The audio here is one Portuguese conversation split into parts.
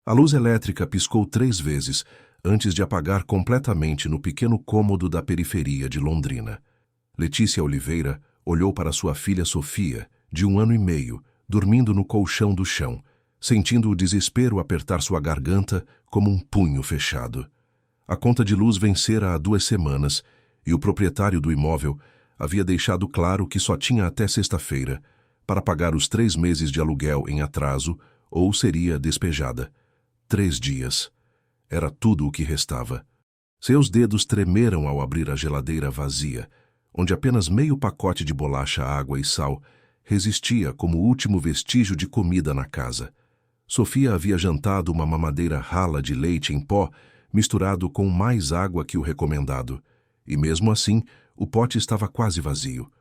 A luz elétrica piscou 3 vezes antes de apagar completamente no pequeno cômodo da periferia de Londrina. Letícia Oliveira olhou para sua filha Sofia, de 1 ano e meio, dormindo no colchão do chão, sentindo o desespero apertar sua garganta como um punho fechado. A conta de luz vencera há 2 semanas e o proprietário do imóvel havia deixado claro que só tinha até sexta-feira para pagar os 3 meses de aluguel em atraso ou seria despejada. 3 dias. Era tudo o que restava. Seus dedos tremeram ao abrir a geladeira vazia, onde apenas meio pacote de bolacha, água e sal resistia como último vestígio de comida na casa. Sofia havia jantado uma mamadeira rala de leite em pó misturado com mais água que o recomendado, e mesmo assim o pote estava quase vazio.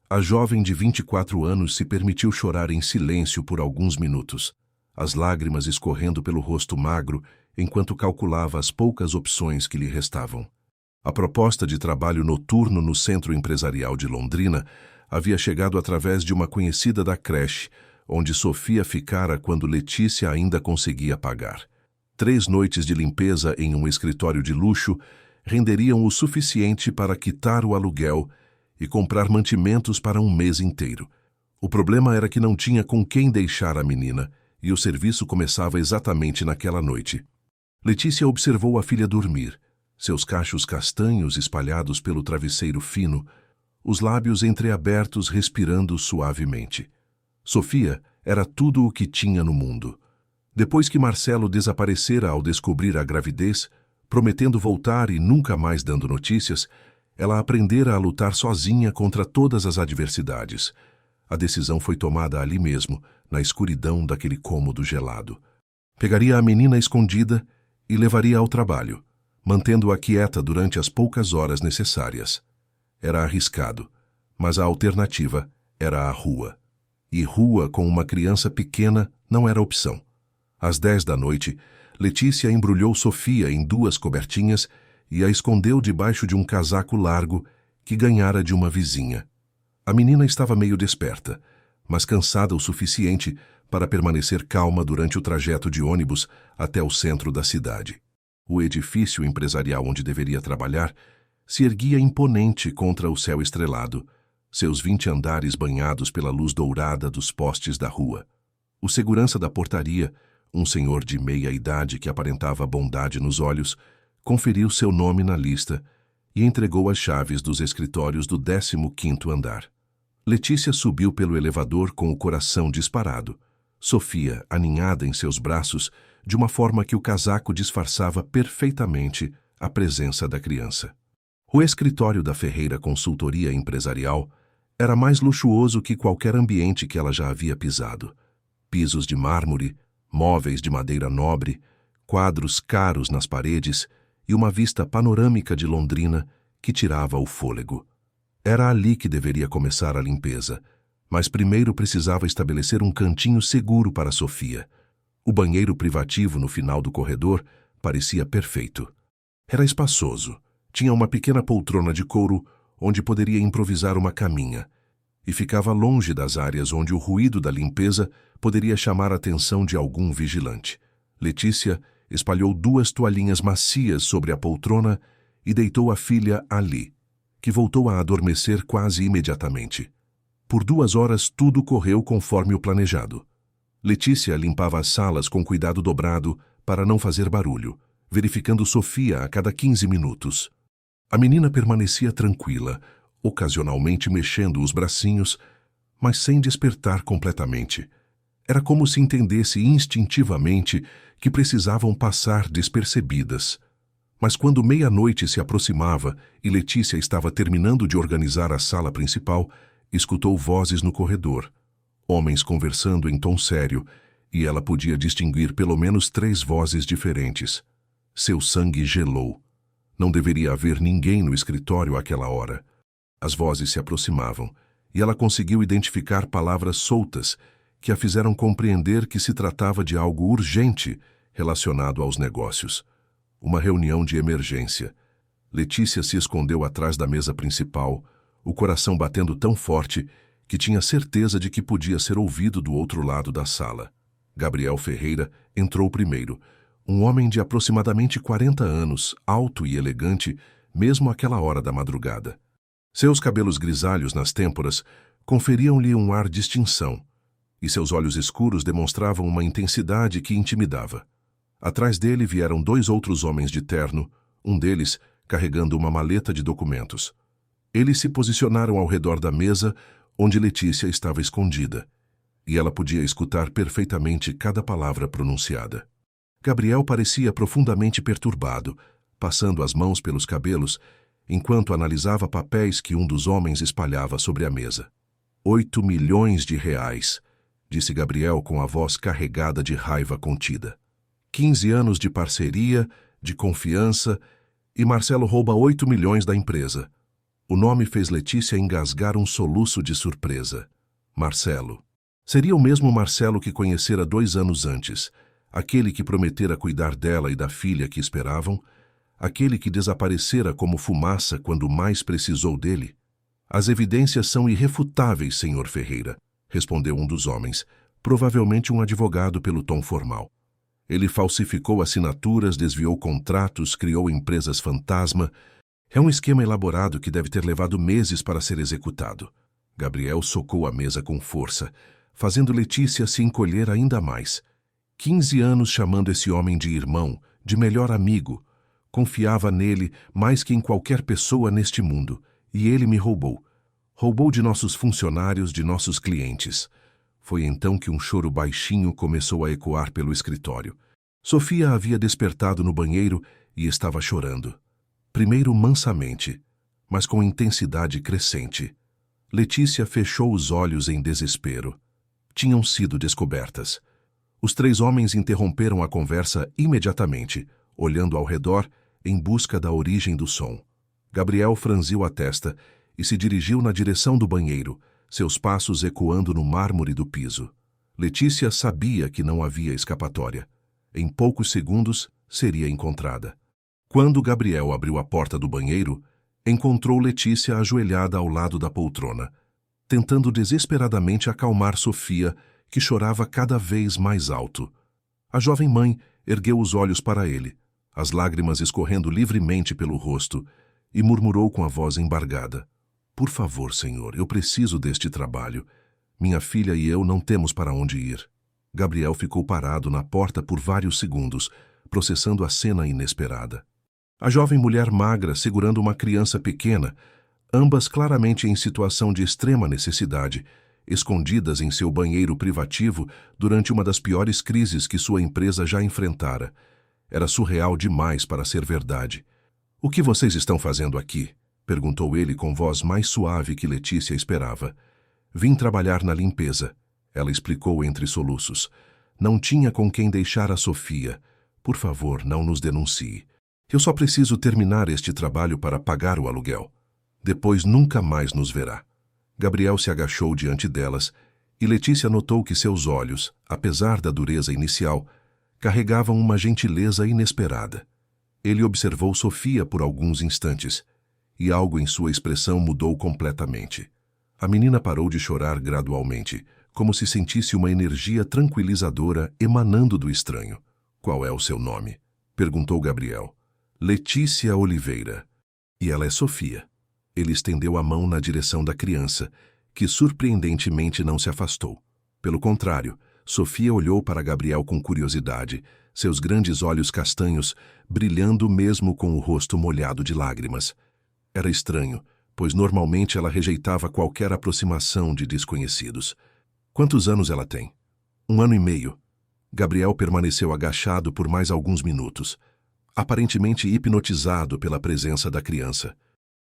A jovem de 24 anos se permitiu chorar em silêncio por alguns minutos, as lágrimas escorrendo pelo rosto magro enquanto calculava as poucas opções que lhe restavam. A proposta de trabalho noturno no Centro Empresarial de Londrina havia chegado através de uma conhecida da creche, onde Sofia ficara quando Letícia ainda conseguia pagar. 3 noites de limpeza em um escritório de luxo renderiam o suficiente para quitar o aluguel e comprar mantimentos para 1 mês inteiro. O problema era que não tinha com quem deixar a menina, e o serviço começava exatamente naquela noite. Letícia observou a filha dormir, seus cachos castanhos espalhados pelo travesseiro fino, os lábios entreabertos respirando suavemente. Sofia era tudo o que tinha no mundo. Depois que Marcelo desaparecera ao descobrir a gravidez, prometendo voltar e nunca mais dando notícias, ela aprendera a lutar sozinha contra todas as adversidades. A decisão foi tomada ali mesmo, na escuridão daquele cômodo gelado. Pegaria a menina escondida e levaria ao trabalho, mantendo-a quieta durante as poucas horas necessárias. Era arriscado, mas a alternativa era a rua. E rua com uma criança pequena não era opção. Às 10 da noite, Letícia embrulhou Sofia em 2 cobertinhas e a escondeu debaixo de um casaco largo que ganhara de uma vizinha. A menina estava meio desperta, mas cansada o suficiente para permanecer calma durante o trajeto de ônibus até o centro da cidade. O edifício empresarial onde deveria trabalhar se erguia imponente contra o céu estrelado, seus 20 andares banhados pela luz dourada dos postes da rua. O segurança da portaria, um senhor de meia-idade que aparentava bondade nos olhos, conferiu seu nome na lista e entregou as chaves dos escritórios do 15º andar. Letícia subiu pelo elevador com o coração disparado, Sofia aninhada em seus braços de uma forma que o casaco disfarçava perfeitamente a presença da criança. O escritório da Ferreira Consultoria Empresarial era mais luxuoso que qualquer ambiente que ela já havia pisado. Pisos de mármore, móveis de madeira nobre, quadros caros nas paredes e uma vista panorâmica de Londrina que tirava o fôlego. Era ali que deveria começar a limpeza, mas primeiro precisava estabelecer um cantinho seguro para Sofia. O banheiro privativo no final do corredor parecia perfeito. Era espaçoso, tinha uma pequena poltrona de couro onde poderia improvisar uma caminha, e ficava longe das áreas onde o ruído da limpeza poderia chamar a atenção de algum vigilante. Letícia espalhou 2 toalhinhas macias sobre a poltrona e deitou a filha ali, que voltou a adormecer quase imediatamente. Por 2 horas tudo correu conforme o planejado. Letícia limpava as salas com cuidado dobrado para não fazer barulho, verificando Sofia a cada 15 minutos. A menina permanecia tranquila, ocasionalmente mexendo os bracinhos, mas sem despertar completamente. Era como se entendesse instintivamente que precisavam passar despercebidas. Mas quando meia-noite se aproximava e Letícia estava terminando de organizar a sala principal, escutou vozes no corredor, homens conversando em tom sério, e ela podia distinguir pelo menos 3 vozes diferentes. Seu sangue gelou. Não deveria haver ninguém no escritório àquela hora. As vozes se aproximavam, e ela conseguiu identificar palavras soltas que a fizeram compreender que se tratava de algo urgente relacionado aos negócios. Uma reunião de emergência. Letícia se escondeu atrás da mesa principal, o coração batendo tão forte que tinha certeza de que podia ser ouvido do outro lado da sala. Gabriel Ferreira entrou primeiro, Um homem de aproximadamente 40 anos, alto e elegante, mesmo àquela hora da madrugada. Seus cabelos grisalhos nas têmporas conferiam-lhe um ar de distinção, e seus olhos escuros demonstravam uma intensidade que intimidava. Atrás dele vieram 2 outros homens de terno, um deles carregando uma maleta de documentos. Eles se posicionaram ao redor da mesa onde Letícia estava escondida, e ela podia escutar perfeitamente cada palavra pronunciada. Gabriel parecia profundamente perturbado, passando as mãos pelos cabelos, enquanto analisava papéis que um dos homens espalhava sobre a mesa. 8 milhões de reais, disse Gabriel com a voz carregada de raiva contida. 15 anos de parceria, de confiança, e Marcelo rouba 8 milhões da empresa. O nome fez Letícia engasgar um soluço de surpresa. Marcelo. Seria o mesmo Marcelo que conhecera 2 anos antes, aquele que prometera cuidar dela e da filha que esperavam, aquele que desaparecera como fumaça quando mais precisou dele. As evidências são irrefutáveis, senhor Ferreira, respondeu um dos homens, provavelmente um advogado pelo tom formal. Ele falsificou assinaturas, desviou contratos, criou empresas fantasma. É um esquema elaborado que deve ter levado meses para ser executado. Gabriel socou a mesa com força, fazendo Letícia se encolher ainda mais. 15 anos chamando esse homem de irmão, de melhor amigo. Confiava nele mais que em qualquer pessoa neste mundo, e ele me roubou. Roubou de nossos funcionários, de nossos clientes. Foi então que um choro baixinho começou a ecoar pelo escritório. Sofia havia despertado no banheiro e estava chorando. Primeiro mansamente, mas com intensidade crescente. Letícia fechou os olhos em desespero. Tinham sido descobertas. Os 3 homens interromperam a conversa imediatamente, olhando ao redor em busca da origem do som. Gabriel franziu a testa e se dirigiu na direção do banheiro, seus passos ecoando no mármore do piso. Letícia sabia que não havia escapatória. Em poucos segundos, seria encontrada. Quando Gabriel abriu a porta do banheiro, encontrou Letícia ajoelhada ao lado da poltrona, tentando desesperadamente acalmar Sofia, que chorava cada vez mais alto. A jovem mãe ergueu os olhos para ele, as lágrimas escorrendo livremente pelo rosto, e murmurou com a voz embargada: "Por favor, senhor, eu preciso deste trabalho. Minha filha e eu não temos para onde ir." Gabriel ficou parado na porta por vários segundos, processando a cena inesperada. A jovem mulher magra segurando uma criança pequena, ambas claramente em situação de extrema necessidade, escondidas em seu banheiro privativo durante uma das piores crises que sua empresa já enfrentara. Era surreal demais para ser verdade. "O que vocês estão fazendo aqui?" perguntou ele com voz mais suave que Letícia esperava. "Vim trabalhar na limpeza", ela explicou entre soluços. "Não tinha com quem deixar a Sofia. Por favor, não nos denuncie. Eu só preciso terminar este trabalho para pagar o aluguel. Depois nunca mais nos verá." Gabriel se agachou diante delas e Letícia notou que seus olhos, apesar da dureza inicial, carregavam uma gentileza inesperada. Ele observou Sofia por alguns instantes e algo em sua expressão mudou completamente. A menina parou de chorar gradualmente, como se sentisse uma energia tranquilizadora emanando do estranho. "Qual é o seu nome?" perguntou Gabriel. "Letícia Oliveira." "E ela é Sofia." Ele estendeu a mão na direção da criança, que surpreendentemente não se afastou. Pelo contrário, Sofia olhou para Gabriel com curiosidade, seus grandes olhos castanhos brilhando mesmo com o rosto molhado de lágrimas. Era estranho, pois normalmente ela rejeitava qualquer aproximação de desconhecidos. "Quantos anos ela tem?" 1 ano e meio. Gabriel permaneceu agachado por mais alguns minutos, aparentemente hipnotizado pela presença da criança.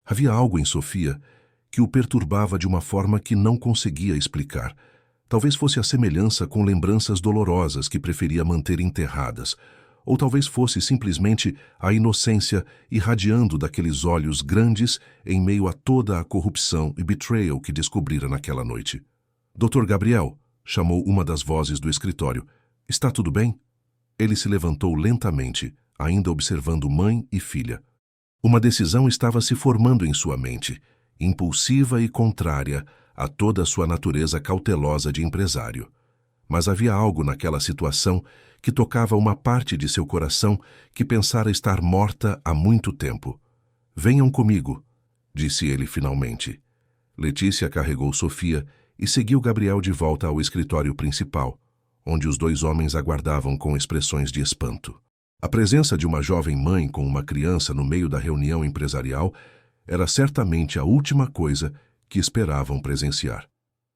Havia algo em Sofia que o perturbava de uma forma que não conseguia explicar. Talvez fosse a semelhança com lembranças dolorosas que preferia manter enterradas, ou talvez fosse simplesmente a inocência irradiando daqueles olhos grandes em meio a toda a corrupção e betrayal que descobrira naquela noite. "Dr. Gabriel", chamou uma das vozes do escritório, "está tudo bem?" Ele se levantou lentamente, ainda observando mãe e filha. Uma decisão estava se formando em sua mente, impulsiva e contrária a toda a sua natureza cautelosa de empresário. Mas havia algo naquela situação que tocava uma parte de seu coração que pensara estar morta há muito tempo. "Venham comigo", disse ele finalmente. Letícia carregou Sofia e seguiu Gabriel de volta ao escritório principal, onde os dois homens aguardavam com expressões de espanto. A presença de uma jovem mãe com uma criança no meio da reunião empresarial era certamente a última coisa que esperavam presenciar.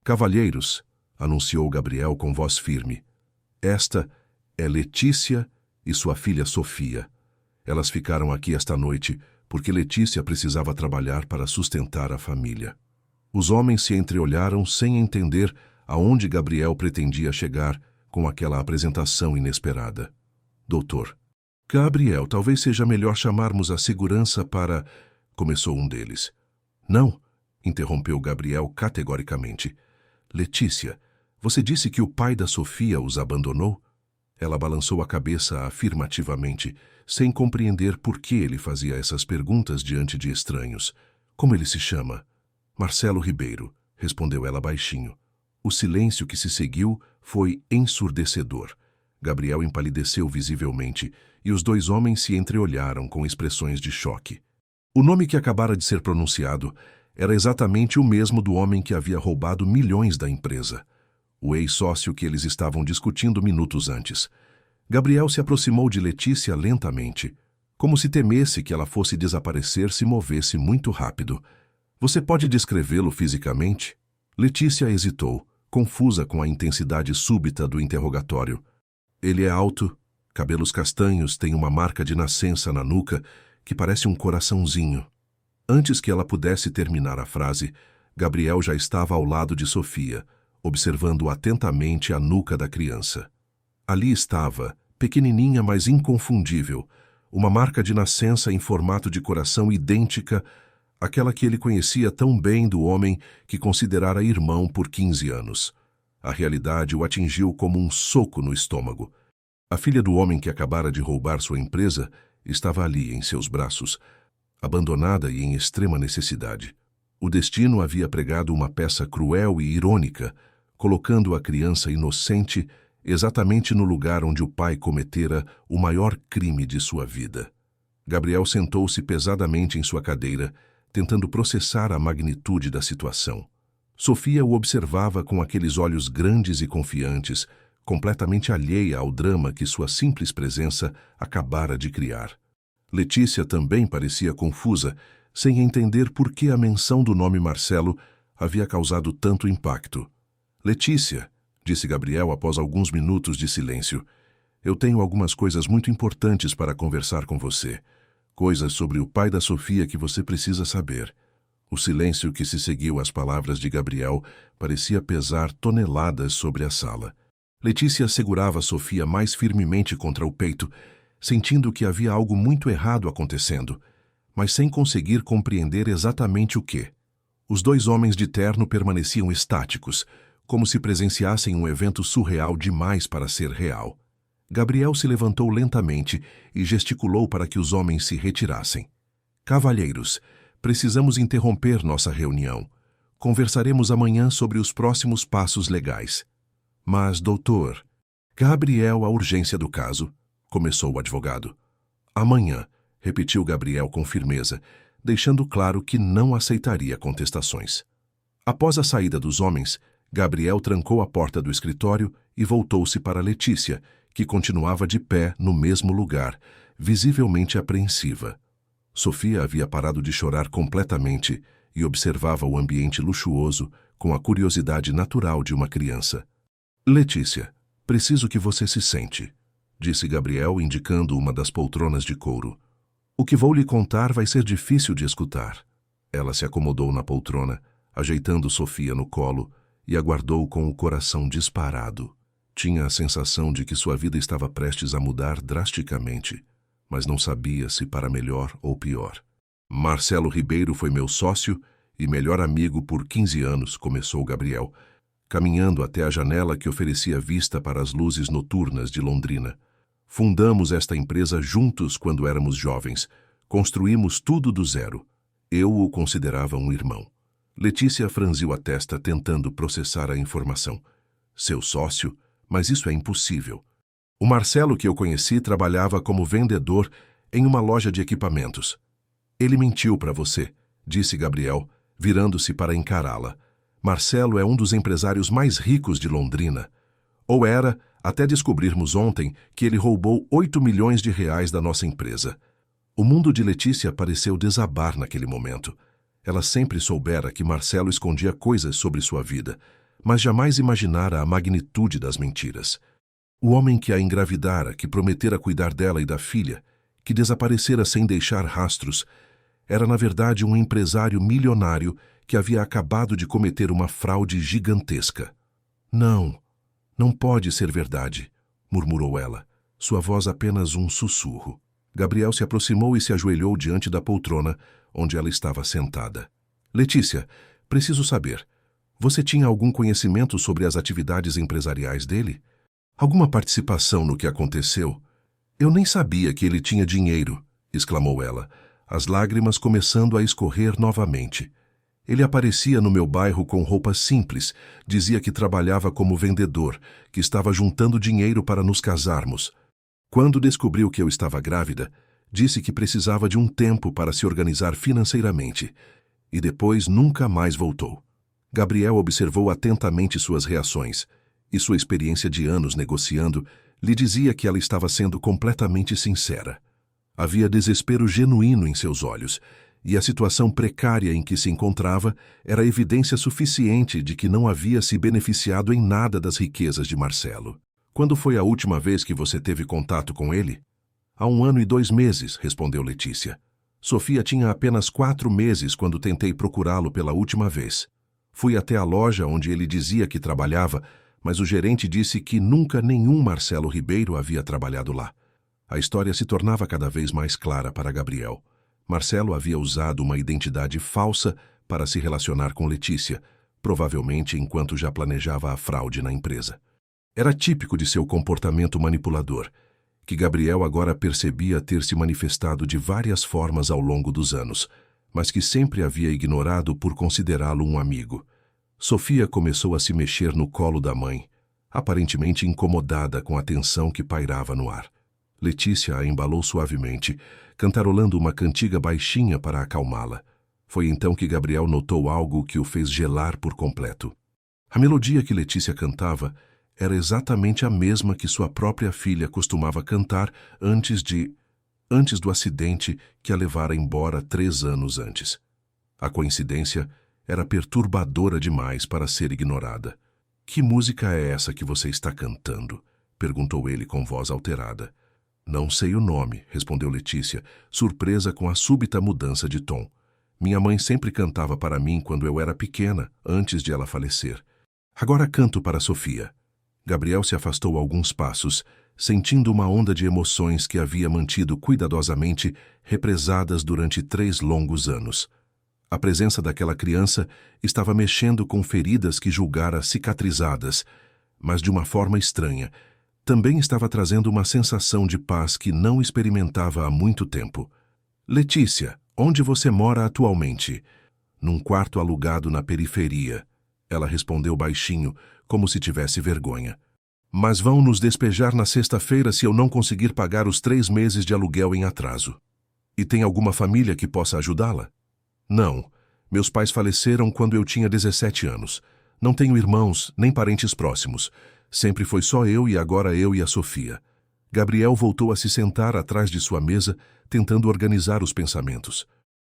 "Cavalheiros", anunciou Gabriel com voz firme, "esta é Letícia e sua filha Sofia. Elas ficaram aqui esta noite porque Letícia precisava trabalhar para sustentar a família." Os homens se entreolharam sem entender aonde Gabriel pretendia chegar com aquela apresentação inesperada. "Doutor." "Gabriel, talvez seja melhor chamarmos a segurança para..." começou um deles. "Não", interrompeu Gabriel categoricamente. "Letícia, você disse que o pai da Sofia os abandonou?" Ela balançou a cabeça afirmativamente, sem compreender por que ele fazia essas perguntas diante de estranhos. "Como ele se chama?" "Marcelo Ribeiro", respondeu ela baixinho. O silêncio que se seguiu foi ensurdecedor. Gabriel empalideceu visivelmente e os dois homens se entreolharam com expressões de choque. O nome que acabara de ser pronunciado era exatamente o mesmo do homem que havia roubado milhões da empresa, o ex-sócio que eles estavam discutindo minutos antes. Gabriel se aproximou de Letícia lentamente, como se temesse que ela fosse desaparecer se movesse muito rápido. "Você pode descrevê-lo fisicamente?" Letícia hesitou, confusa com a intensidade súbita do interrogatório. "Ele é alto, cabelos castanhos, tem uma marca de nascença na nuca que parece um coraçãozinho." Antes que ela pudesse terminar a frase, Gabriel já estava ao lado de Sofia, observando atentamente a nuca da criança. Ali estava, pequenininha mas inconfundível, uma marca de nascença em formato de coração idêntica àquela que ele conhecia tão bem do homem que considerara irmão por 15 anos. A realidade o atingiu como um soco no estômago. A filha do homem que acabara de roubar sua empresa estava ali em seus braços, abandonada e em extrema necessidade. O destino havia pregado uma peça cruel e irônica, colocando a criança inocente exatamente no lugar onde o pai cometera o maior crime de sua vida. Gabriel sentou-se pesadamente em sua cadeira, tentando processar a magnitude da situação. Sofia o observava com aqueles olhos grandes e confiantes, completamente alheia ao drama que sua simples presença acabara de criar. Letícia também parecia confusa, sem entender por que a menção do nome Marcelo havia causado tanto impacto. "Letícia", disse Gabriel após alguns minutos de silêncio, "eu tenho algumas coisas muito importantes para conversar com você. Coisas sobre o pai da Sofia que você precisa saber." O silêncio que se seguiu às palavras de Gabriel parecia pesar toneladas sobre a sala. Letícia segurava Sofia mais firmemente contra o peito, sentindo que havia algo muito errado acontecendo, mas sem conseguir compreender exatamente o que. Os dois homens de terno permaneciam estáticos, como se presenciassem um evento surreal demais para ser real. Gabriel se levantou lentamente e gesticulou para que os homens se retirassem. "Cavalheiros, precisamos interromper nossa reunião. Conversaremos amanhã sobre os próximos passos legais." "Mas, doutor..." "Gabriel, a urgência do caso", começou o advogado. "Amanhã", repetiu Gabriel com firmeza, deixando claro que não aceitaria contestações. Após a saída dos homens, Gabriel trancou a porta do escritório e voltou-se para Letícia, que continuava de pé no mesmo lugar, visivelmente apreensiva. Sofia havia parado de chorar completamente e observava o ambiente luxuoso com a curiosidade natural de uma criança. "Letícia, preciso que você se sente", disse Gabriel, indicando uma das poltronas de couro. "O que vou lhe contar vai ser difícil de escutar." Ela se acomodou na poltrona, ajeitando Sofia no colo, e aguardou com o coração disparado. Tinha a sensação de que sua vida estava prestes a mudar drasticamente, mas não sabia se para melhor ou pior. "Marcelo Ribeiro foi meu sócio e melhor amigo por 15 anos", começou Gabriel, caminhando até a janela que oferecia vista para as luzes noturnas de Londrina. "Fundamos esta empresa juntos quando éramos jovens. Construímos tudo do zero. Eu o considerava um irmão." Letícia franziu a testa tentando processar a informação. "Seu sócio? mas isso é impossível. O Marcelo que eu conheci trabalhava como vendedor em uma loja de equipamentos. Ele mentiu para você, disse Gabriel, virando-se para encará-la. Marcelo é um dos empresários mais ricos de Londrina. Ou era, até descobrirmos ontem que ele roubou 8 milhões de reais da nossa empresa. O mundo de Letícia pareceu desabar naquele momento. Ela sempre soubera que Marcelo escondia coisas sobre sua vida, mas jamais imaginara a magnitude das mentiras. O homem que a engravidara, que prometera cuidar dela e da filha, que desaparecera sem deixar rastros, era na verdade um empresário milionário que havia acabado de cometer uma fraude gigantesca. Não, não pode ser verdade, murmurou ela, sua voz apenas um sussurro. Gabriel se aproximou e se ajoelhou diante da poltrona, onde ela estava sentada. Letícia, preciso saber, você tinha algum conhecimento sobre as atividades empresariais dele? Alguma participação no que aconteceu? Eu nem sabia que ele tinha dinheiro, exclamou ela, as lágrimas começando a escorrer novamente. Ele aparecia no meu bairro com roupas simples, dizia que trabalhava como vendedor, que estava juntando dinheiro para nos casarmos. Quando descobriu que eu estava grávida, disse que precisava de um tempo para se organizar financeiramente, e depois nunca mais voltou. Gabriel observou atentamente suas reações, e sua experiência de anos negociando lhe dizia que ela estava sendo completamente sincera. Havia desespero genuíno em seus olhos, e a situação precária em que se encontrava era evidência suficiente de que não havia se beneficiado em nada das riquezas de Marcelo. Quando foi a última vez que você teve contato com ele? Há 1 ano e 2 meses, respondeu Letícia. Sofia tinha apenas 4 meses quando tentei procurá-lo pela última vez. Fui até a loja onde ele dizia que trabalhava, mas o gerente disse que nunca nenhum Marcelo Ribeiro havia trabalhado lá. A história se tornava cada vez mais clara para Gabriel. Marcelo havia usado uma identidade falsa para se relacionar com Letícia, provavelmente enquanto já planejava a fraude na empresa. Era típico de seu comportamento manipulador, que Gabriel agora percebia ter se manifestado de várias formas ao longo dos anos, mas que sempre havia ignorado por considerá-lo um amigo. Sofia começou a se mexer no colo da mãe, aparentemente incomodada com a tensão que pairava no ar. Letícia a embalou suavemente, cantarolando uma cantiga baixinha para acalmá-la. Foi então que Gabriel notou algo que o fez gelar por completo. A melodia que Letícia cantava era exatamente a mesma que sua própria filha costumava cantar antes do acidente que a levara embora 3 anos antes. A coincidência era perturbadora demais para ser ignorada. "Que música é essa que você está cantando?" perguntou ele com voz alterada. "Não sei o nome", respondeu Letícia, surpresa com a súbita mudança de tom. "Minha mãe sempre cantava para mim quando eu era pequena, antes de ela falecer. Agora canto para Sofia." Gabriel se afastou alguns passos, sentindo uma onda de emoções que havia mantido cuidadosamente represadas durante 3 longos anos. A presença daquela criança estava mexendo com feridas que julgara cicatrizadas, mas de uma forma estranha. Também estava trazendo uma sensação de paz que não experimentava há muito tempo. "Letícia, onde você mora atualmente?" "Num quarto alugado na periferia." Ela respondeu baixinho, como se tivesse vergonha. "Mas vão nos despejar na sexta-feira se eu não conseguir pagar os 3 meses de aluguel em atraso." "E tem alguma família que possa ajudá-la?" "Não. Meus pais faleceram quando eu tinha 17 anos. Não tenho irmãos, nem parentes próximos. Sempre foi só eu e agora eu e a Sofia." Gabriel voltou a se sentar atrás de sua mesa, tentando organizar os pensamentos.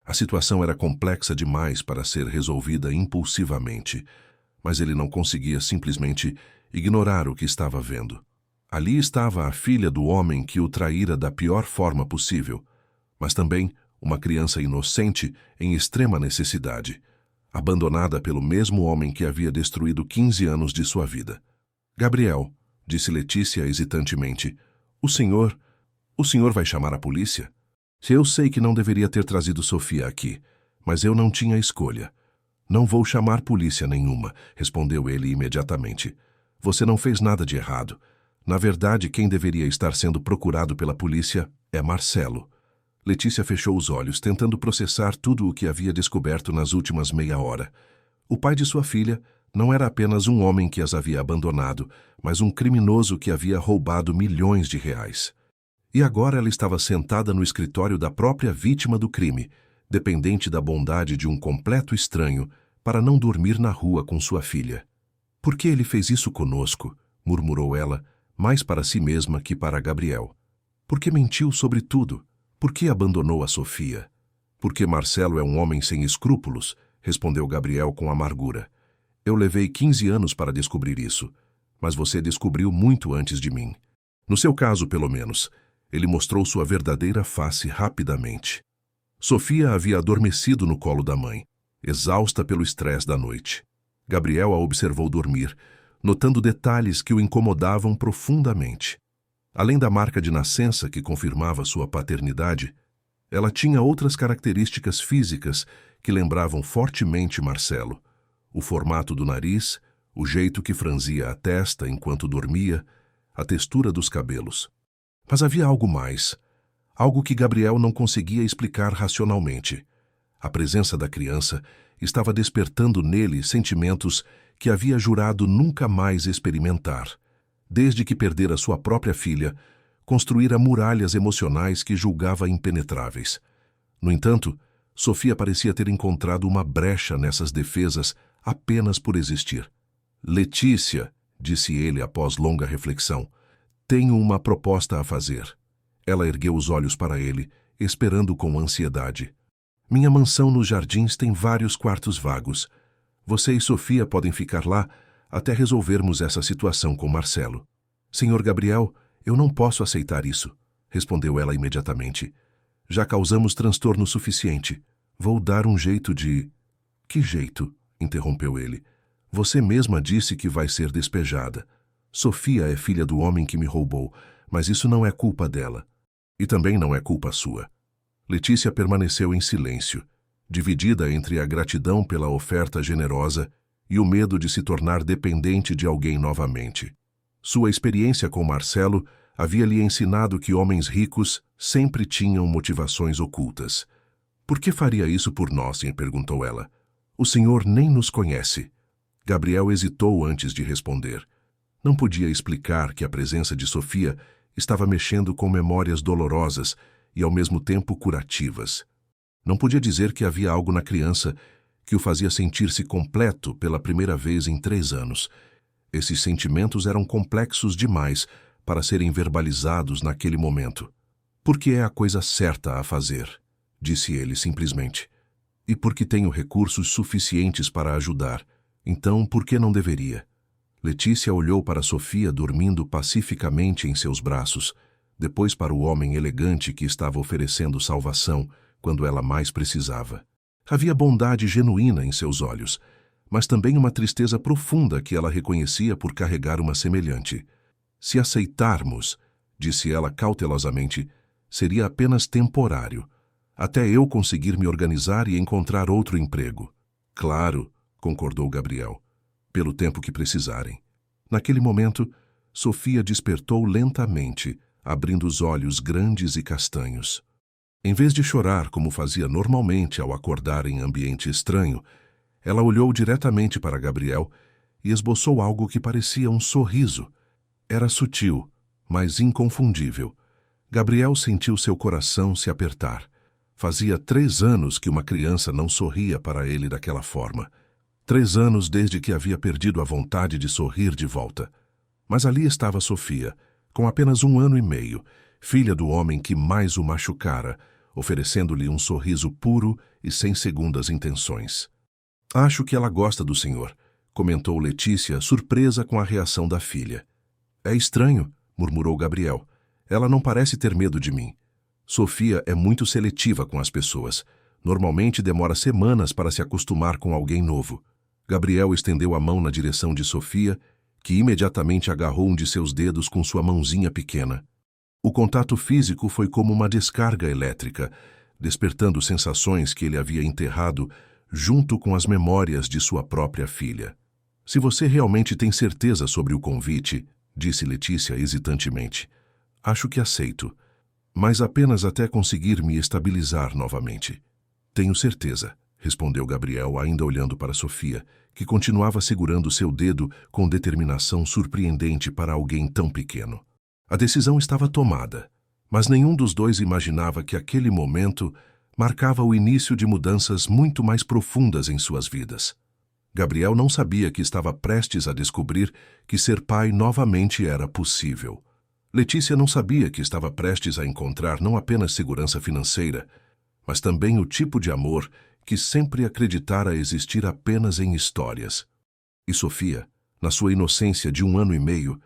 A situação era complexa demais para ser resolvida impulsivamente, mas ele não conseguia simplesmente ignorar o que estava vendo. Ali estava a filha do homem que o traíra da pior forma possível, mas também uma criança inocente em extrema necessidade, abandonada pelo mesmo homem que havia destruído 15 anos de sua vida. "Gabriel", disse Letícia hesitantemente, o senhor vai chamar a polícia?" "Eu sei que não deveria ter trazido Sofia aqui, mas eu não tinha escolha." "Não vou chamar polícia nenhuma", respondeu ele imediatamente. "Você não fez nada de errado. Na verdade, quem deveria estar sendo procurado pela polícia é Marcelo." Letícia fechou os olhos, tentando processar tudo o que havia descoberto nas últimas meia hora. O pai de sua filha Não era apenas um homem que as havia abandonado, mas um criminoso que havia roubado milhões de reais. E agora ela estava sentada no escritório da própria vítima do crime, dependente da bondade de um completo estranho, para não dormir na rua com sua filha. Por que ele fez isso conosco? Murmurou ela, mais para si mesma que para Gabriel. Por que mentiu sobre tudo? Por que abandonou a Sofia? Porque Marcelo é um homem sem escrúpulos, respondeu Gabriel com amargura. Eu levei 15 anos para descobrir isso, mas você descobriu muito antes de mim. No seu caso, pelo menos, ele mostrou sua verdadeira face rapidamente. Sofia havia adormecido no colo da mãe, exausta pelo estresse da noite. Gabriel a observou dormir, notando detalhes que o incomodavam profundamente. Além da marca de nascença que confirmava sua paternidade, ela tinha outras características físicas que lembravam fortemente Marcelo. O formato do nariz, o jeito que franzia a testa enquanto dormia, a textura dos cabelos. Mas havia algo mais, algo que Gabriel não conseguia explicar racionalmente. A presença da criança estava despertando nele sentimentos que havia jurado nunca mais experimentar. Desde que perdera sua própria filha, construíra muralhas emocionais que julgava impenetráveis. No entanto, Sofia parecia ter encontrado uma brecha nessas defesas apenas por existir. Letícia, disse ele após longa reflexão, tenho uma proposta a fazer. Ela ergueu os olhos para ele, esperando com ansiedade. Minha mansão nos jardins tem vários quartos vagos. Você e Sofia podem ficar lá até resolvermos essa situação com Marcelo. Senhor Gabriel, eu não posso aceitar isso, respondeu ela imediatamente. Já causamos transtorno suficiente. Vou dar um jeito de... Que jeito? Interrompeu ele. Você mesma disse que vai ser despejada. Sofia é filha do homem que me roubou, mas isso não é culpa dela. E também não é culpa sua. Letícia permaneceu em silêncio, dividida entre a gratidão pela oferta generosa e o medo de se tornar dependente de alguém novamente. Sua experiência com Marcelo havia lhe ensinado que homens ricos sempre tinham motivações ocultas. Por que faria isso por nós? Perguntou ela. O senhor nem nos conhece. Gabriel hesitou antes de responder. Não podia explicar que a presença de Sofia estava mexendo com memórias dolorosas e ao mesmo tempo curativas. Não podia dizer que havia algo na criança que o fazia sentir-se completo pela primeira vez em 3 anos. Esses sentimentos eram complexos demais para serem verbalizados naquele momento. Porque é a coisa certa a fazer, disse ele simplesmente. E porque tenho recursos suficientes para ajudar. Então, por que não deveria? Letícia olhou para Sofia dormindo pacificamente em seus braços, depois para o homem elegante que estava oferecendo salvação quando ela mais precisava. Havia bondade genuína em seus olhos, mas também uma tristeza profunda que ela reconhecia por carregar uma semelhante. Se aceitarmos, disse ela cautelosamente, seria apenas temporário, até eu conseguir me organizar e encontrar outro emprego. Claro, concordou Gabriel, pelo tempo que precisarem. Naquele momento, Sofia despertou lentamente, abrindo os olhos grandes e castanhos. Em vez de chorar como fazia normalmente ao acordar em ambiente estranho, ela olhou diretamente para Gabriel e esboçou algo que parecia um sorriso. Era sutil, mas inconfundível. Gabriel sentiu seu coração se apertar. Fazia 3 anos que uma criança não sorria para ele daquela forma. 3 anos desde que havia perdido a vontade de sorrir de volta. Mas ali estava Sofia, com apenas 1 ano e meio, filha do homem que mais o machucara, oferecendo-lhe um sorriso puro e sem segundas intenções. Acho que ela gosta do senhor, comentou Letícia, surpresa com a reação da filha. É estranho, murmurou Gabriel. Ela não parece ter medo de mim. Sofia é muito seletiva com as pessoas. Normalmente demora semanas para se acostumar com alguém novo. Gabriel estendeu a mão na direção de Sofia, que imediatamente agarrou um de seus dedos com sua mãozinha pequena. O contato físico foi como uma descarga elétrica, despertando sensações que ele havia enterrado junto com as memórias de sua própria filha. Se você realmente tem certeza sobre o convite, disse Letícia hesitantemente, acho que aceito, mas apenas até conseguir me estabilizar novamente. Tenho certeza, respondeu Gabriel, ainda olhando para Sofia, que continuava segurando seu dedo com determinação surpreendente para alguém tão pequeno. A decisão estava tomada, mas nenhum dos dois imaginava que aquele momento marcava o início de mudanças muito mais profundas em suas vidas. Gabriel não sabia que estava prestes a descobrir que ser pai novamente era possível. Letícia não sabia que estava prestes a encontrar não apenas segurança financeira, mas também o tipo de amor que sempre acreditara existir apenas em histórias. E Sofia, na sua inocência de 1 ano e meio,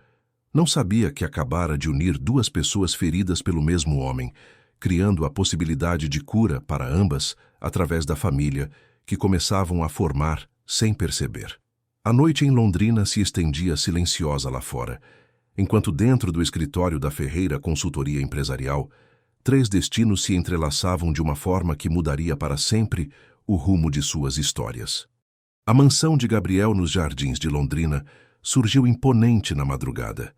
não sabia que acabara de unir duas pessoas feridas pelo mesmo homem, criando a possibilidade de cura para ambas através da família que começavam a formar sem perceber. A noite em Londrina se estendia silenciosa lá fora, enquanto dentro do escritório da Ferreira Consultoria Empresarial, 3 destinos se entrelaçavam de uma forma que mudaria para sempre o rumo de suas histórias. A mansão de Gabriel nos jardins de Londrina surgiu imponente na madrugada.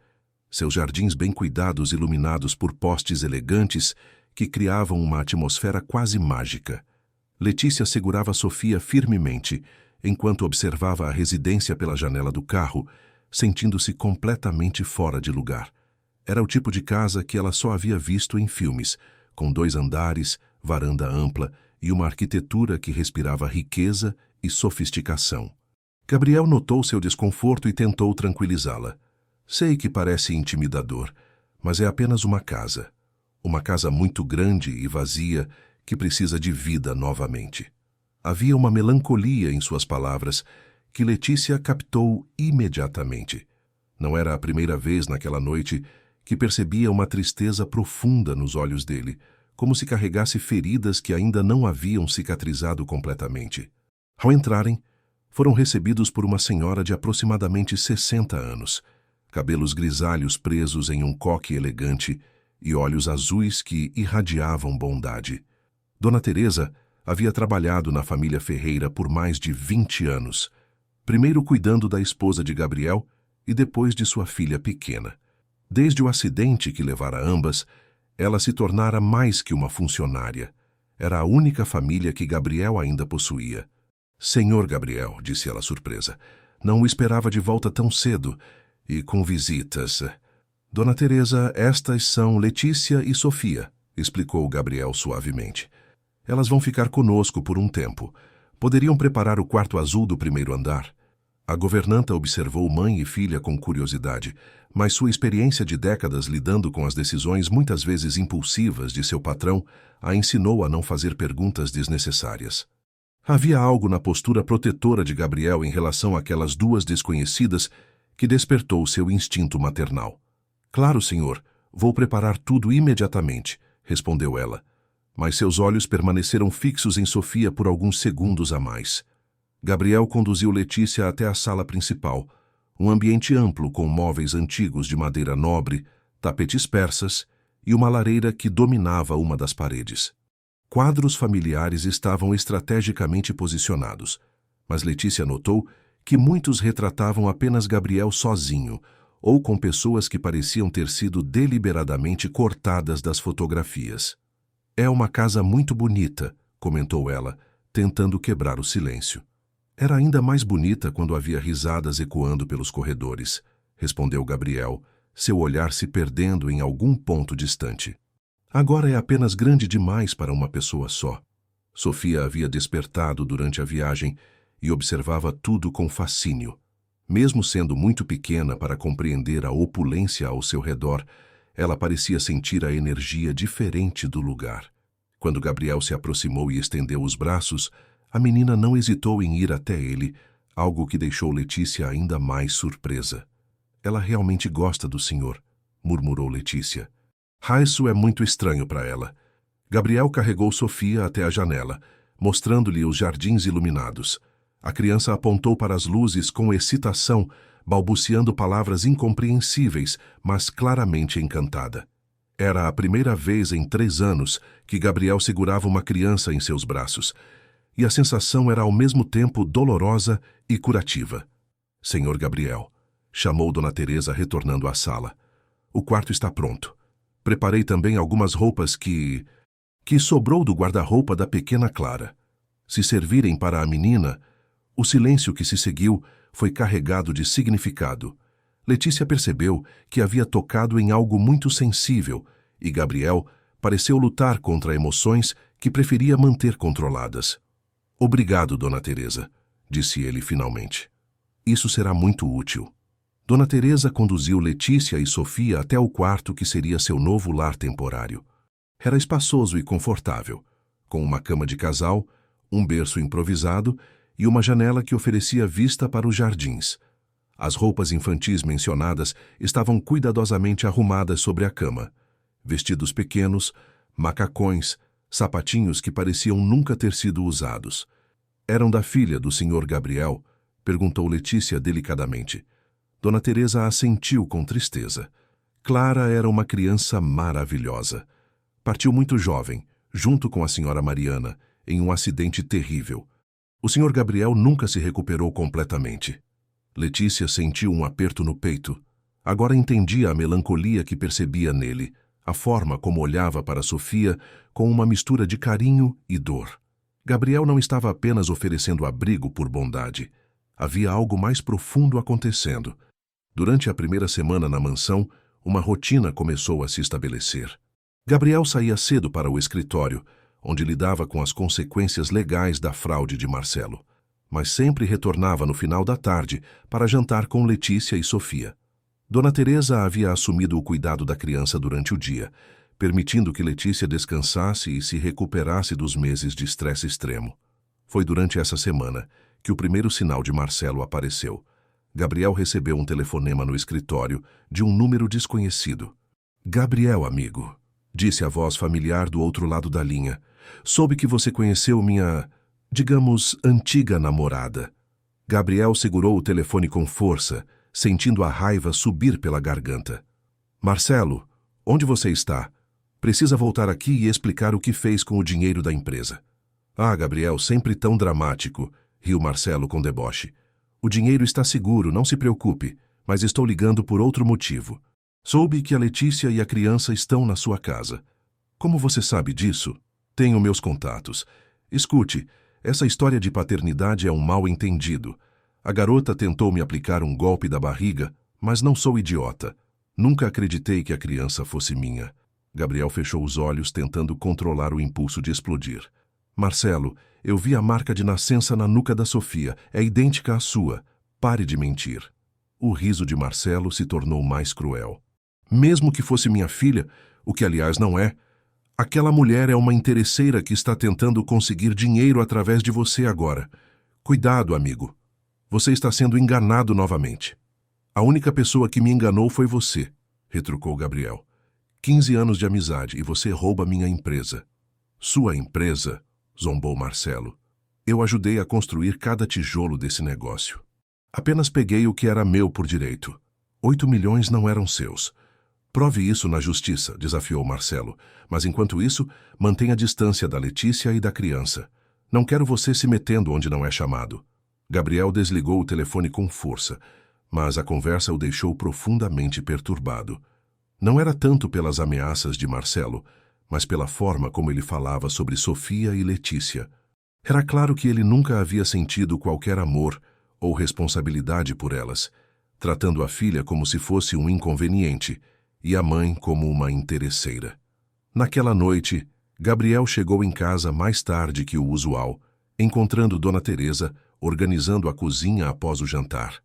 Seus jardins bem cuidados, iluminados por postes elegantes que criavam uma atmosfera quase mágica. Letícia segurava Sofia firmemente, enquanto observava a residência pela janela do carro, sentindo-se completamente fora de lugar. Era o tipo de casa que ela só havia visto em filmes, com 2 andares, varanda ampla e uma arquitetura que respirava riqueza e sofisticação. Gabriel notou seu desconforto e tentou tranquilizá-la. Sei que parece intimidador, mas é apenas uma casa. Uma casa muito grande e vazia que precisa de vida novamente. Havia uma melancolia em suas palavras que Letícia captou imediatamente. Não era a primeira vez naquela noite que percebia uma tristeza profunda nos olhos dele, como se carregasse feridas que ainda não haviam cicatrizado completamente. Ao entrarem, foram recebidos por uma senhora de aproximadamente 60 anos, cabelos grisalhos presos em um coque elegante e olhos azuis que irradiavam bondade. Dona Teresa havia trabalhado na família Ferreira por mais de 20 anos, primeiro cuidando da esposa de Gabriel e depois de sua filha pequena. Desde o acidente que levara ambas, ela se tornara mais que uma funcionária. Era a única família que Gabriel ainda possuía. Senhor Gabriel, disse ela surpresa, não o esperava de volta tão cedo e com visitas. Dona Teresa, estas são Letícia e Sofia, explicou Gabriel suavemente. Elas vão ficar conosco por um tempo. Poderiam preparar o quarto azul do primeiro andar? A governanta observou mãe e filha com curiosidade, mas sua experiência de décadas lidando com as decisões muitas vezes impulsivas de seu patrão a ensinou a não fazer perguntas desnecessárias. Havia algo na postura protetora de Gabriel em relação àquelas 2 desconhecidas que despertou seu instinto maternal. Claro, senhor, vou preparar tudo imediatamente, respondeu ela, mas seus olhos permaneceram fixos em Sofia por alguns segundos a mais. Gabriel conduziu Letícia até a sala principal, um ambiente amplo com móveis antigos de madeira nobre, tapetes persas e uma lareira que dominava uma das paredes. Quadros familiares estavam estrategicamente posicionados, mas Letícia notou que muitos retratavam apenas Gabriel sozinho, ou com pessoas que pareciam ter sido deliberadamente cortadas das fotografias. É uma casa muito bonita, comentou ela, tentando quebrar o silêncio. Era ainda mais bonita quando havia risadas ecoando pelos corredores, respondeu Gabriel, seu olhar se perdendo em algum ponto distante. Agora é apenas grande demais para uma pessoa só. Sofia havia despertado durante a viagem e observava tudo com fascínio. Mesmo sendo muito pequena para compreender a opulência ao seu redor, ela parecia sentir a energia diferente do lugar. Quando Gabriel se aproximou e estendeu os braços, a menina não hesitou em ir até ele, algo que deixou Letícia ainda mais surpresa. Ela realmente gosta do senhor, murmurou Letícia. Isso é muito estranho para ela. Gabriel carregou Sofia até a janela, mostrando-lhe os jardins iluminados. A criança apontou para as luzes com excitação, balbuciando palavras incompreensíveis, mas claramente encantada. Era a primeira vez em 3 anos que Gabriel segurava uma criança em seus braços, e a sensação era ao mesmo tempo dolorosa e curativa. Senhor Gabriel, chamou Dona Teresa retornando à sala. O quarto está pronto. Preparei também algumas roupas que sobrou do guarda-roupa da pequena Clara. se servirem para a menina, o silêncio que se seguiu foi carregado de significado. Letícia percebeu que havia tocado em algo muito sensível e Gabriel pareceu lutar contra emoções que preferia manter controladas. Obrigado, Dona Teresa, disse ele finalmente. Isso será muito útil. Dona Teresa conduziu Letícia e Sofia até o quarto que seria seu novo lar temporário. Era espaçoso e confortável, com uma cama de casal, um berço improvisado e uma janela que oferecia vista para os jardins. As roupas infantis mencionadas estavam cuidadosamente arrumadas sobre a cama. Vestidos pequenos, macacões, sapatinhos que pareciam nunca ter sido usados. Eram da filha do Sr. Gabriel? Perguntou Letícia delicadamente. Dona Teresa assentiu com tristeza. Clara era uma criança maravilhosa. Partiu muito jovem, junto com a Sra. Mariana, em um acidente terrível. O Sr. Gabriel nunca se recuperou completamente. Letícia sentiu um aperto no peito. Agora entendia a melancolia que percebia nele, a forma como olhava para Sofia com uma mistura de carinho e dor. Gabriel não estava apenas oferecendo abrigo por bondade. Havia algo mais profundo acontecendo. Durante a primeira semana na mansão, uma rotina começou a se estabelecer. Gabriel saía cedo para o escritório, onde lidava com as consequências legais da fraude de Marcelo, mas sempre retornava no final da tarde para jantar com Letícia e Sofia. Dona Teresa havia assumido o cuidado da criança durante o dia, permitindo que Letícia descansasse e se recuperasse dos meses de estresse extremo. Foi durante essa semana que o primeiro sinal de Marcelo apareceu. Gabriel recebeu um telefonema no escritório de um número desconhecido. Gabriel, amigo, disse a voz familiar do outro lado da linha. Soube que você conheceu minha, digamos, antiga namorada. Gabriel segurou o telefone com força, sentindo a raiva subir pela garganta. Marcelo, onde você está? Precisa voltar aqui e explicar o que fez com o dinheiro da empresa. Ah, Gabriel, sempre tão dramático, riu Marcelo com deboche. O dinheiro está seguro, não se preocupe, mas estou ligando por outro motivo. Soube que a Letícia e a criança estão na sua casa. Como você sabe disso? Tenho meus contatos. Escute, essa história de paternidade é um mal-entendido. A garota tentou me aplicar um golpe da barriga, mas não sou idiota. Nunca acreditei que a criança fosse minha. Gabriel fechou os olhos, tentando controlar o impulso de explodir. Marcelo, eu vi a marca de nascença na nuca da Sofia. É idêntica à sua. Pare de mentir. O riso de Marcelo se tornou mais cruel. Mesmo que fosse minha filha, o que aliás não é, aquela mulher é uma interesseira que está tentando conseguir dinheiro através de você agora. Cuidado, amigo. Você está sendo enganado novamente. A única pessoa que me enganou foi você, retrucou Gabriel. 15 anos de amizade e você rouba minha empresa. Sua empresa? Zombou Marcelo. Eu ajudei a construir cada tijolo desse negócio. Apenas peguei o que era meu por direito. 8 milhões não eram seus. Prove isso na justiça, desafiou Marcelo. Mas enquanto isso, mantenha a distância da Letícia e da criança. Não quero você se metendo onde não é chamado. Gabriel desligou o telefone com força, mas a conversa o deixou profundamente perturbado. Não era tanto pelas ameaças de Marcelo, mas pela forma como ele falava sobre Sofia e Letícia. Era claro que ele nunca havia sentido qualquer amor ou responsabilidade por elas, tratando a filha como se fosse um inconveniente e a mãe como uma interesseira. Naquela noite, Gabriel chegou em casa mais tarde que o usual, encontrando Dona Teresa organizando a cozinha após o jantar.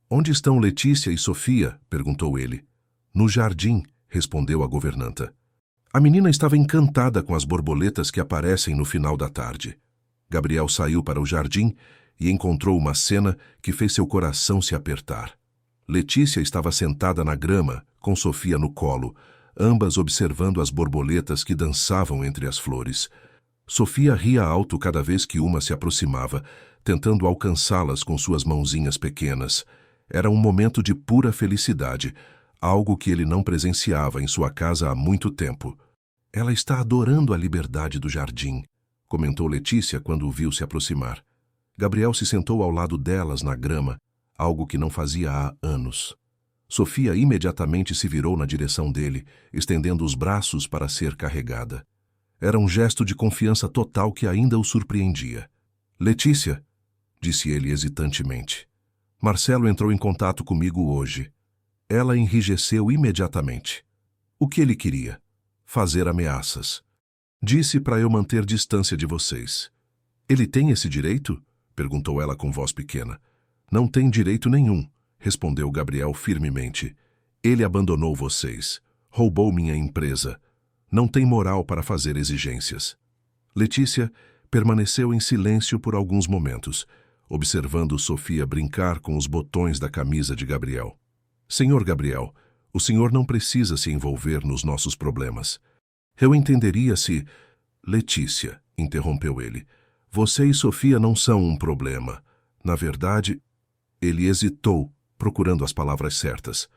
Onde estão Letícia e Sofia? Perguntou ele. No jardim, respondeu a governanta. A menina estava encantada com as borboletas que aparecem no final da tarde. Gabriel saiu para o jardim e encontrou uma cena que fez seu coração se apertar. Letícia estava sentada na grama, com Sofia no colo, ambas observando as borboletas que dançavam entre as flores. Sofia ria alto cada vez que uma se aproximava, tentando alcançá-las com suas mãozinhas pequenas. Era um momento de pura felicidade, algo que ele não presenciava em sua casa há muito tempo. Ela está adorando a liberdade do jardim, comentou Letícia quando o viu se aproximar. Gabriel se sentou ao lado delas na grama, algo que não fazia há anos. Sofia imediatamente se virou na direção dele, estendendo os braços para ser carregada. Era um gesto de confiança total que ainda o surpreendia. Letícia, disse ele hesitantemente. Marcelo entrou em contato comigo hoje. Ela enrijeceu imediatamente. O que ele queria? Fazer ameaças. Disse para eu manter distância de vocês. Ele tem esse direito? Perguntou ela com voz pequena. Não tem direito nenhum, respondeu Gabriel firmemente. Ele abandonou vocês. Roubou minha empresa. Não tem moral para fazer exigências. Letícia permaneceu em silêncio por alguns momentos, observando Sofia brincar com os botões da camisa de Gabriel. Senhor Gabriel, o senhor não precisa se envolver nos nossos problemas. Eu entenderia se... Letícia, interrompeu ele. Você e Sofia não são um problema. Na verdade... Ele hesitou, procurando as palavras certas.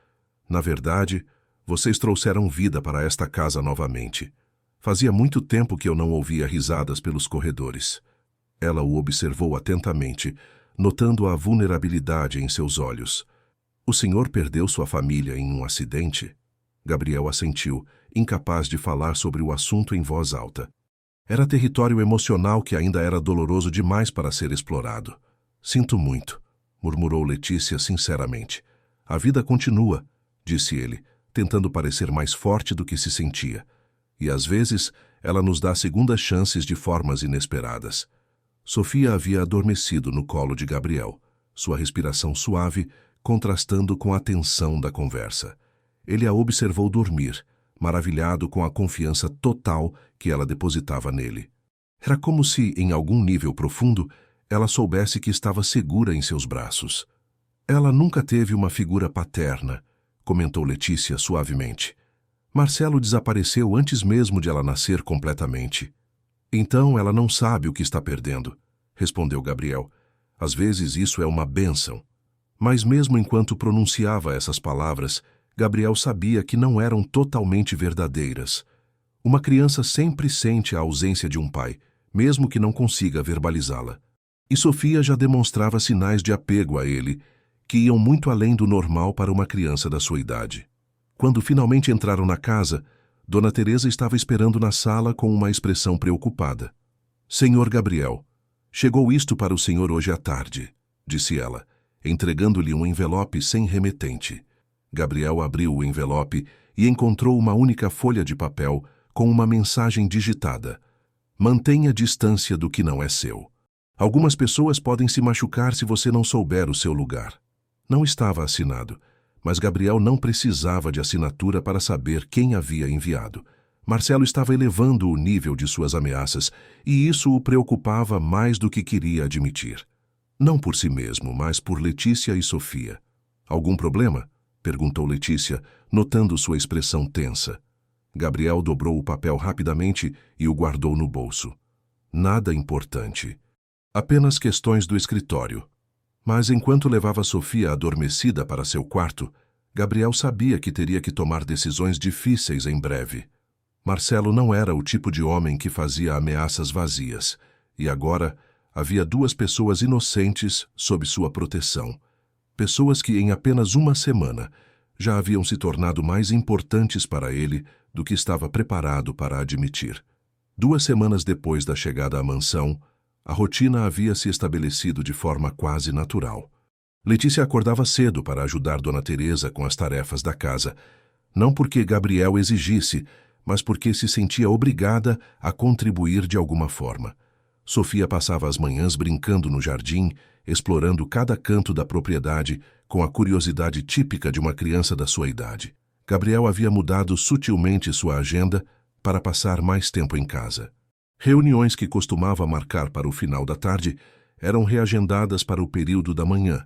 Na verdade, vocês trouxeram vida para esta casa novamente. Fazia muito tempo que eu não ouvia risadas pelos corredores. Ela o observou atentamente, notando a vulnerabilidade em seus olhos. O senhor perdeu sua família em um acidente? Gabriel assentiu, incapaz de falar sobre o assunto em voz alta. Era território emocional que ainda era doloroso demais para ser explorado. Sinto muito, murmurou Letícia sinceramente. A vida continua, disse ele, tentando parecer mais forte do que se sentia. E às vezes ela nos dá segundas chances de formas inesperadas. Sofia havia adormecido no colo de Gabriel, sua respiração suave, contrastando com a tensão da conversa. Ele a observou dormir, maravilhado com a confiança total que ela depositava nele. Era como se, em algum nível profundo, ela soubesse que estava segura em seus braços. Ela nunca teve uma figura paterna, comentou Letícia suavemente. Marcelo desapareceu antes mesmo de ela nascer completamente. Então ela não sabe o que está perdendo, respondeu Gabriel. Às vezes isso é uma bênção. Mas mesmo enquanto pronunciava essas palavras, Gabriel sabia que não eram totalmente verdadeiras. Uma criança sempre sente a ausência de um pai, mesmo que não consiga verbalizá-la. E Sofia já demonstrava sinais de apego a ele, que iam muito além do normal para uma criança da sua idade. Quando finalmente entraram na casa, Dona Teresa estava esperando na sala com uma expressão preocupada. Senhor Gabriel, chegou isto para o senhor hoje à tarde, disse ela, entregando-lhe um envelope sem remetente. Gabriel abriu o envelope e encontrou uma única folha de papel com uma mensagem digitada. Mantenha distância do que não é seu. Algumas pessoas podem se machucar se você não souber o seu lugar. Não estava assinado, mas Gabriel não precisava de assinatura para saber quem havia enviado. Marcelo estava elevando o nível de suas ameaças, e isso o preocupava mais do que queria admitir. Não por si mesmo, mas por Letícia e Sofia. Algum problema? Perguntou Letícia, notando sua expressão tensa. Gabriel dobrou o papel rapidamente e o guardou no bolso. Nada importante. Apenas questões do escritório. Mas enquanto levava Sofia adormecida para seu quarto, Gabriel sabia que teria que tomar decisões difíceis em breve. Marcelo não era o tipo de homem que fazia ameaças vazias, e agora havia duas pessoas inocentes sob sua proteção. Pessoas que em apenas uma semana já haviam se tornado mais importantes para ele do que estava preparado para admitir. 2 semanas depois da chegada à mansão, a rotina havia se estabelecido de forma quase natural. Letícia acordava cedo para ajudar Dona Teresa com as tarefas da casa, não porque Gabriel exigisse, mas porque se sentia obrigada a contribuir de alguma forma. Sofia passava as manhãs brincando no jardim, explorando cada canto da propriedade com a curiosidade típica de uma criança da sua idade. Gabriel havia mudado sutilmente sua agenda para passar mais tempo em casa. Reuniões que costumava marcar para o final da tarde eram reagendadas para o período da manhã,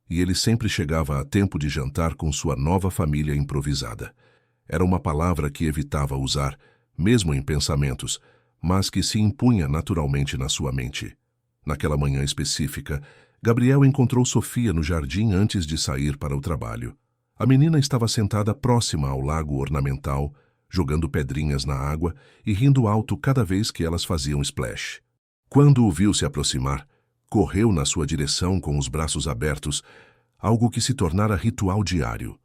e ele sempre chegava a tempo de jantar com sua nova família improvisada. Era uma palavra que evitava usar, mesmo em pensamentos, mas que se impunha naturalmente na sua mente. Naquela manhã específica, Gabriel encontrou Sofia no jardim antes de sair para o trabalho. A menina estava sentada próxima ao lago ornamental, jogando pedrinhas na água e rindo alto cada vez que elas faziam splash. Quando o viu se aproximar, correu na sua direção com os braços abertos, algo que se tornara ritual diário.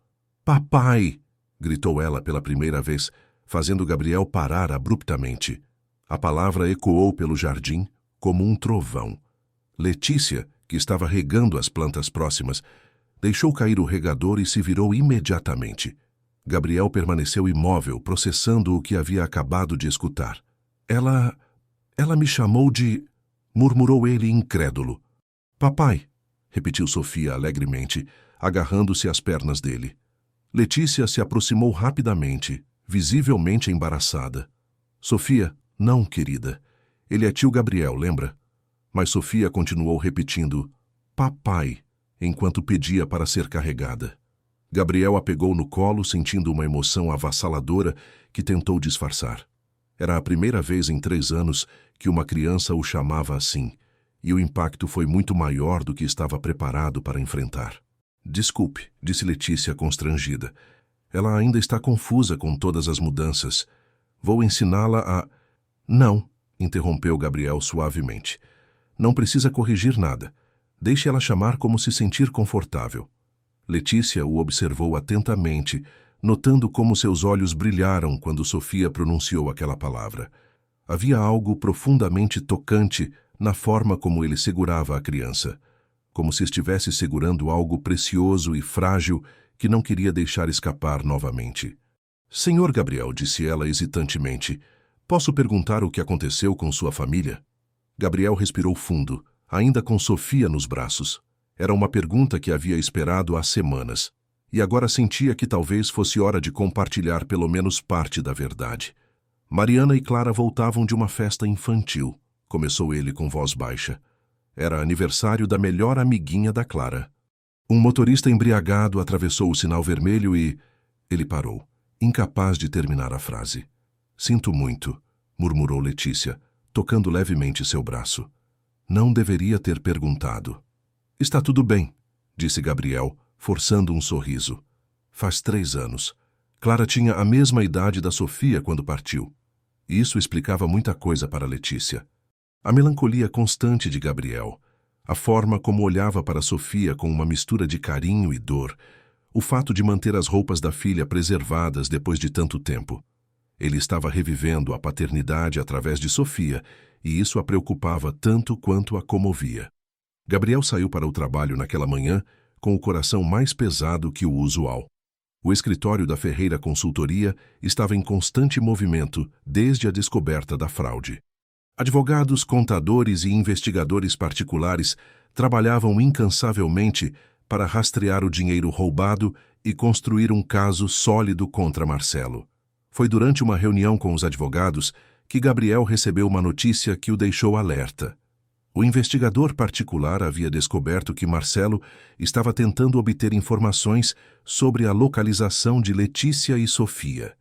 "Papai!" gritou ela pela primeira vez, fazendo Gabriel parar abruptamente. A palavra ecoou pelo jardim como um trovão. Letícia, que estava regando as plantas próximas, deixou cair o regador e se virou imediatamente. Gabriel permaneceu imóvel, processando o que havia acabado de escutar. Ela me chamou de... murmurou ele incrédulo. Papai, repetiu Sofia alegremente, agarrando-se às pernas dele. Letícia se aproximou rapidamente, visivelmente embaraçada. Sofia, não, querida. Ele é tio Gabriel, lembra? Mas Sofia continuou repetindo, papai, enquanto pedia para ser carregada. Gabriel a pegou no colo, sentindo uma emoção avassaladora que tentou disfarçar. Era a primeira vez em 3 anos que uma criança o chamava assim, e o impacto foi muito maior do que estava preparado para enfrentar. Desculpe, disse Letícia constrangida. Ela ainda está confusa com todas as mudanças. Vou ensiná-la a... Não, interrompeu Gabriel suavemente. Não precisa corrigir nada. Deixe ela chamar como se sentir confortável. Letícia o observou atentamente, notando como seus olhos brilharam quando Sofia pronunciou aquela palavra. Havia algo profundamente tocante na forma como ele segurava a criança, como se estivesse segurando algo precioso e frágil que não queria deixar escapar novamente. Senhor Gabriel, disse ela hesitantemente, posso perguntar o que aconteceu com sua família? Gabriel respirou fundo, ainda com Sofia nos braços. Era uma pergunta que havia esperado há semanas, e agora sentia que talvez fosse hora de compartilhar pelo menos parte da verdade. Mariana e Clara voltavam de uma festa infantil, começou ele com voz baixa. Era aniversário da melhor amiguinha da Clara. Um motorista embriagado atravessou o sinal vermelho e... Ele parou, incapaz de terminar a frase. Sinto muito, murmurou Letícia, tocando levemente seu braço. Não deveria ter perguntado. Está tudo bem, disse Gabriel, forçando um sorriso. Faz 3 anos. Clara tinha a mesma idade da Sofia quando partiu. Isso explicava muita coisa para Letícia. A melancolia constante de Gabriel, a forma como olhava para Sofia com uma mistura de carinho e dor, o fato de manter as roupas da filha preservadas depois de tanto tempo. Ele estava revivendo a paternidade através de Sofia, e isso a preocupava tanto quanto a comovia. Gabriel saiu para o trabalho naquela manhã com o coração mais pesado que o usual. O escritório da Ferreira Consultoria estava em constante movimento desde a descoberta da fraude. Advogados, contadores e investigadores particulares trabalhavam incansavelmente para rastrear o dinheiro roubado e construir um caso sólido contra Marcelo. Foi durante uma reunião com os advogados que Gabriel recebeu uma notícia que o deixou alerta. O investigador particular havia descoberto que Marcelo estava tentando obter informações sobre a localização de Letícia e Sofia.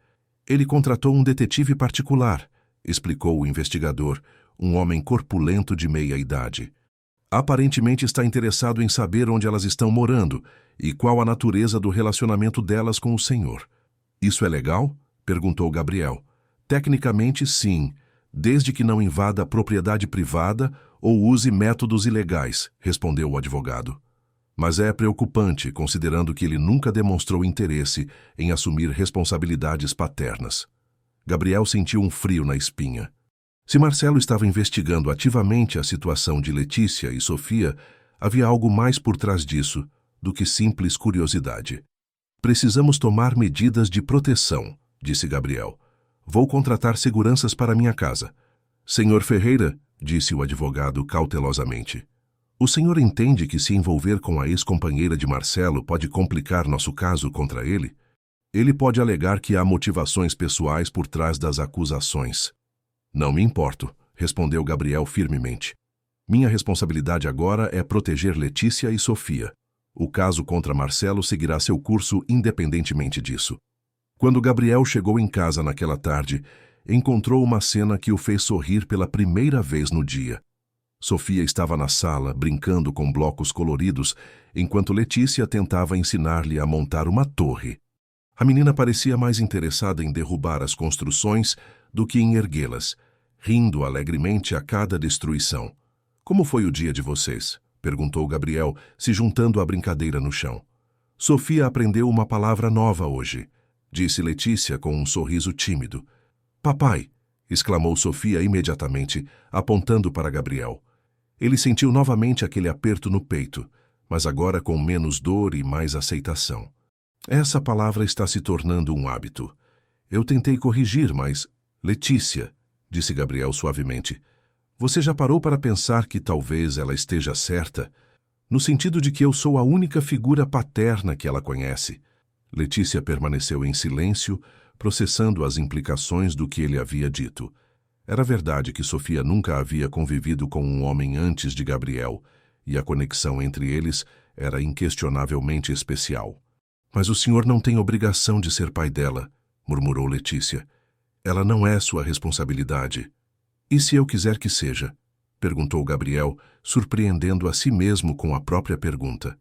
Ele contratou um detetive particular, explicou o investigador, um homem corpulento de meia-idade. Aparentemente está interessado em saber onde elas estão morando e qual a natureza do relacionamento delas com o senhor. Isso é legal? Perguntou Gabriel. Tecnicamente, sim, desde que não invada a propriedade privada ou use métodos ilegais, respondeu o advogado. Mas é preocupante, considerando que ele nunca demonstrou interesse em assumir responsabilidades paternas. Gabriel sentiu um frio na espinha. Se Marcelo estava investigando ativamente a situação de Letícia e Sofia, havia algo mais por trás disso do que simples curiosidade. Precisamos tomar medidas de proteção, disse Gabriel. Vou contratar seguranças para minha casa. Senhor Ferreira, disse o advogado cautelosamente, o senhor entende que se envolver com a ex-companheira de Marcelo pode complicar nosso caso contra ele? Ele pode alegar que há motivações pessoais por trás das acusações. Não me importo, respondeu Gabriel firmemente. Minha responsabilidade agora é proteger Letícia e Sofia. O caso contra Marcelo seguirá seu curso independentemente disso. Quando Gabriel chegou em casa naquela tarde, encontrou uma cena que o fez sorrir pela primeira vez no dia. Sofia estava na sala, brincando com blocos coloridos, enquanto Letícia tentava ensinar-lhe a montar uma torre. A menina parecia mais interessada em derrubar as construções do que em erguê-las, rindo alegremente a cada destruição. Como foi o dia de vocês? Perguntou Gabriel, se juntando à brincadeira no chão. Sofia aprendeu uma palavra nova hoje, disse Letícia com um sorriso tímido. Papai, exclamou Sofia imediatamente, apontando para Gabriel. Ele sentiu novamente aquele aperto no peito, mas agora com menos dor e mais aceitação. Essa palavra está se tornando um hábito. Eu tentei corrigir, mas... Letícia, disse Gabriel suavemente, você já parou para pensar que talvez ela esteja certa? No sentido de que eu sou a única figura paterna que ela conhece. Letícia permaneceu em silêncio, processando as implicações do que ele havia dito. Era verdade que Sofia nunca havia convivido com um homem antes de Gabriel, e a conexão entre eles era inquestionavelmente especial. Mas o senhor não tem obrigação de ser pai dela, murmurou Letícia. Ela não é sua responsabilidade. E se eu quiser que seja? Perguntou Gabriel, surpreendendo a si mesmo com a própria pergunta.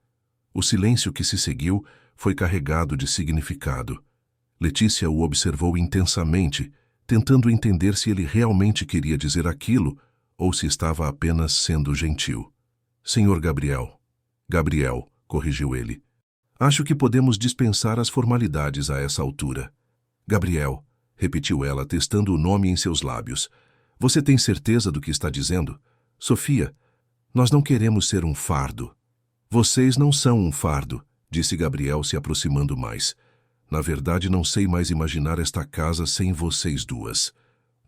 O silêncio que se seguiu foi carregado de significado. Letícia o observou intensamente, tentando entender se ele realmente queria dizer aquilo ou se estava apenas sendo gentil. Senhor Gabriel. Gabriel, corrigiu ele. Acho que podemos dispensar as formalidades a essa altura. Gabriel, repetiu ela, testando o nome em seus lábios. Você tem certeza do que está dizendo? Sofia, nós não queremos ser um fardo. Vocês não são um fardo, disse Gabriel, se aproximando mais. Na verdade, não sei mais imaginar esta casa sem vocês duas.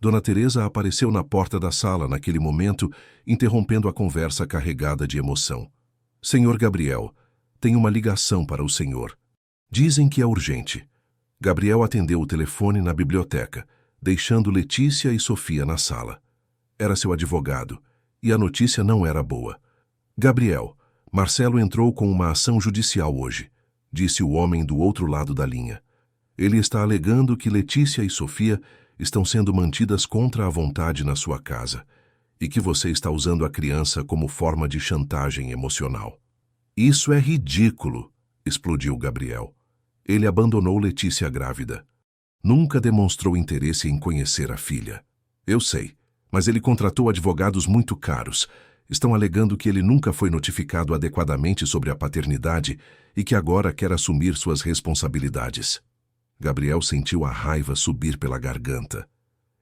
Dona Teresa apareceu na porta da sala naquele momento, interrompendo a conversa carregada de emoção. Senhor Gabriel, tenho uma ligação para o senhor. Dizem que é urgente. Gabriel atendeu o telefone na biblioteca, deixando Letícia e Sofia na sala. Era seu advogado, e a notícia não era boa. Gabriel, Marcelo entrou com uma ação judicial hoje, disse o homem do outro lado da linha. Ele está alegando que Letícia e Sofia estão sendo mantidas contra a vontade na sua casa, e que você está usando a criança como forma de chantagem emocional. Isso é ridículo, explodiu Gabriel. Ele abandonou Letícia grávida. Nunca demonstrou interesse em conhecer a filha. Eu sei, mas ele contratou advogados muito caros. Estão alegando que ele nunca foi notificado adequadamente sobre a paternidade e que agora quer assumir suas responsabilidades. Gabriel sentiu a raiva subir pela garganta.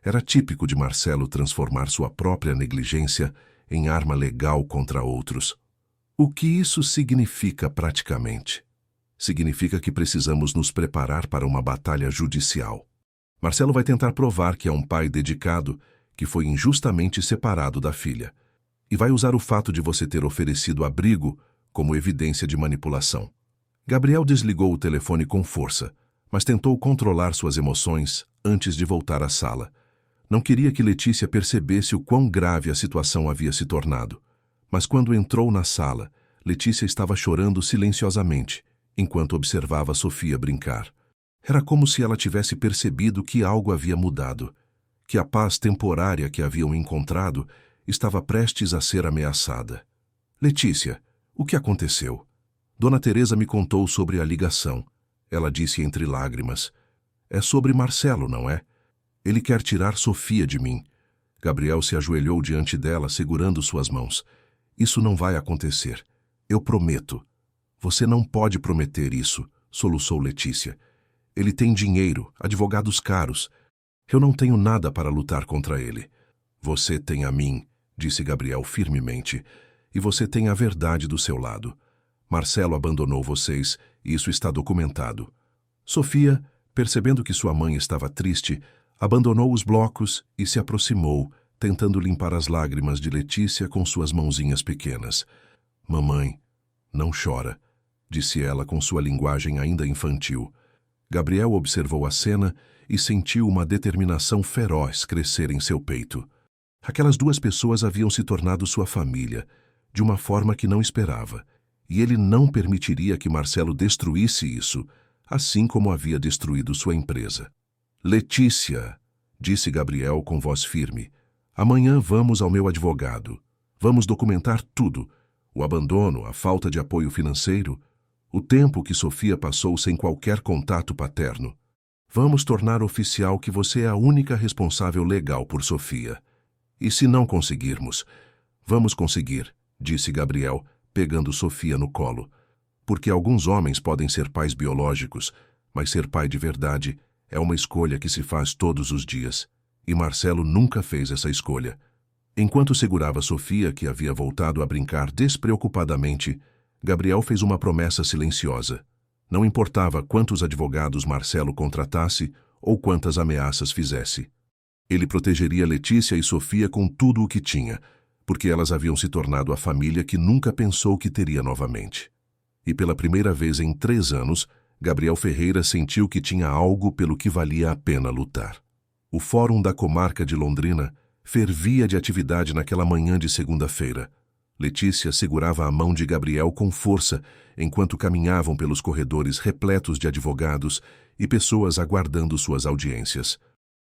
Era típico de Marcelo transformar sua própria negligência em arma legal contra outros. O que isso significa praticamente? Significa que precisamos nos preparar para uma batalha judicial. Marcelo vai tentar provar que é um pai dedicado que foi injustamente separado da filha. E vai usar o fato de você ter oferecido abrigo como evidência de manipulação. Gabriel desligou o telefone com força, mas tentou controlar suas emoções antes de voltar à sala. Não queria que Letícia percebesse o quão grave a situação havia se tornado. Mas quando entrou na sala, Letícia estava chorando silenciosamente, enquanto observava Sofia brincar. Era como se ela tivesse percebido que algo havia mudado, que a paz temporária que haviam encontrado estava prestes a ser ameaçada. Letícia, o que aconteceu? Dona Teresa me contou sobre a ligação. Ela disse entre lágrimas. É sobre Marcelo, não é? Ele quer tirar Sofia de mim. Gabriel se ajoelhou diante dela, segurando suas mãos. Isso não vai acontecer. Eu prometo. Você não pode prometer isso, soluçou Letícia. Ele tem dinheiro, advogados caros. Eu não tenho nada para lutar contra ele. Você tem a mim, disse Gabriel firmemente, e você tem a verdade do seu lado. Marcelo abandonou vocês, e isso está documentado. Sofia, percebendo que sua mãe estava triste, abandonou os blocos e se aproximou, tentando limpar as lágrimas de Letícia com suas mãozinhas pequenas. Mamãe, não chora, disse ela com sua linguagem ainda infantil. Gabriel observou a cena e sentiu uma determinação feroz crescer em seu peito. Aquelas duas pessoas haviam se tornado sua família, de uma forma que não esperava, e ele não permitiria que Marcelo destruísse isso, assim como havia destruído sua empresa. Letícia, disse Gabriel com voz firme, amanhã vamos ao meu advogado. Vamos documentar tudo, o abandono, a falta de apoio financeiro, o tempo que Sofia passou sem qualquer contato paterno. Vamos tornar oficial que você é a única responsável legal por Sofia. E se não conseguirmos? Vamos conseguir, disse Gabriel, pegando Sofia no colo. Porque alguns homens podem ser pais biológicos, mas ser pai de verdade é uma escolha que se faz todos os dias. E Marcelo nunca fez essa escolha. Enquanto segurava Sofia, que havia voltado a brincar despreocupadamente, Gabriel fez uma promessa silenciosa. Não importava quantos advogados Marcelo contratasse ou quantas ameaças fizesse. Ele protegeria Letícia e Sofia com tudo o que tinha, porque elas haviam se tornado a família que nunca pensou que teria novamente. E pela primeira vez em 3 anos, Gabriel Ferreira sentiu que tinha algo pelo que valia a pena lutar. O Fórum da Comarca de Londrina fervia de atividade naquela manhã de segunda-feira. Letícia segurava a mão de Gabriel com força, enquanto caminhavam pelos corredores repletos de advogados e pessoas aguardando suas audiências.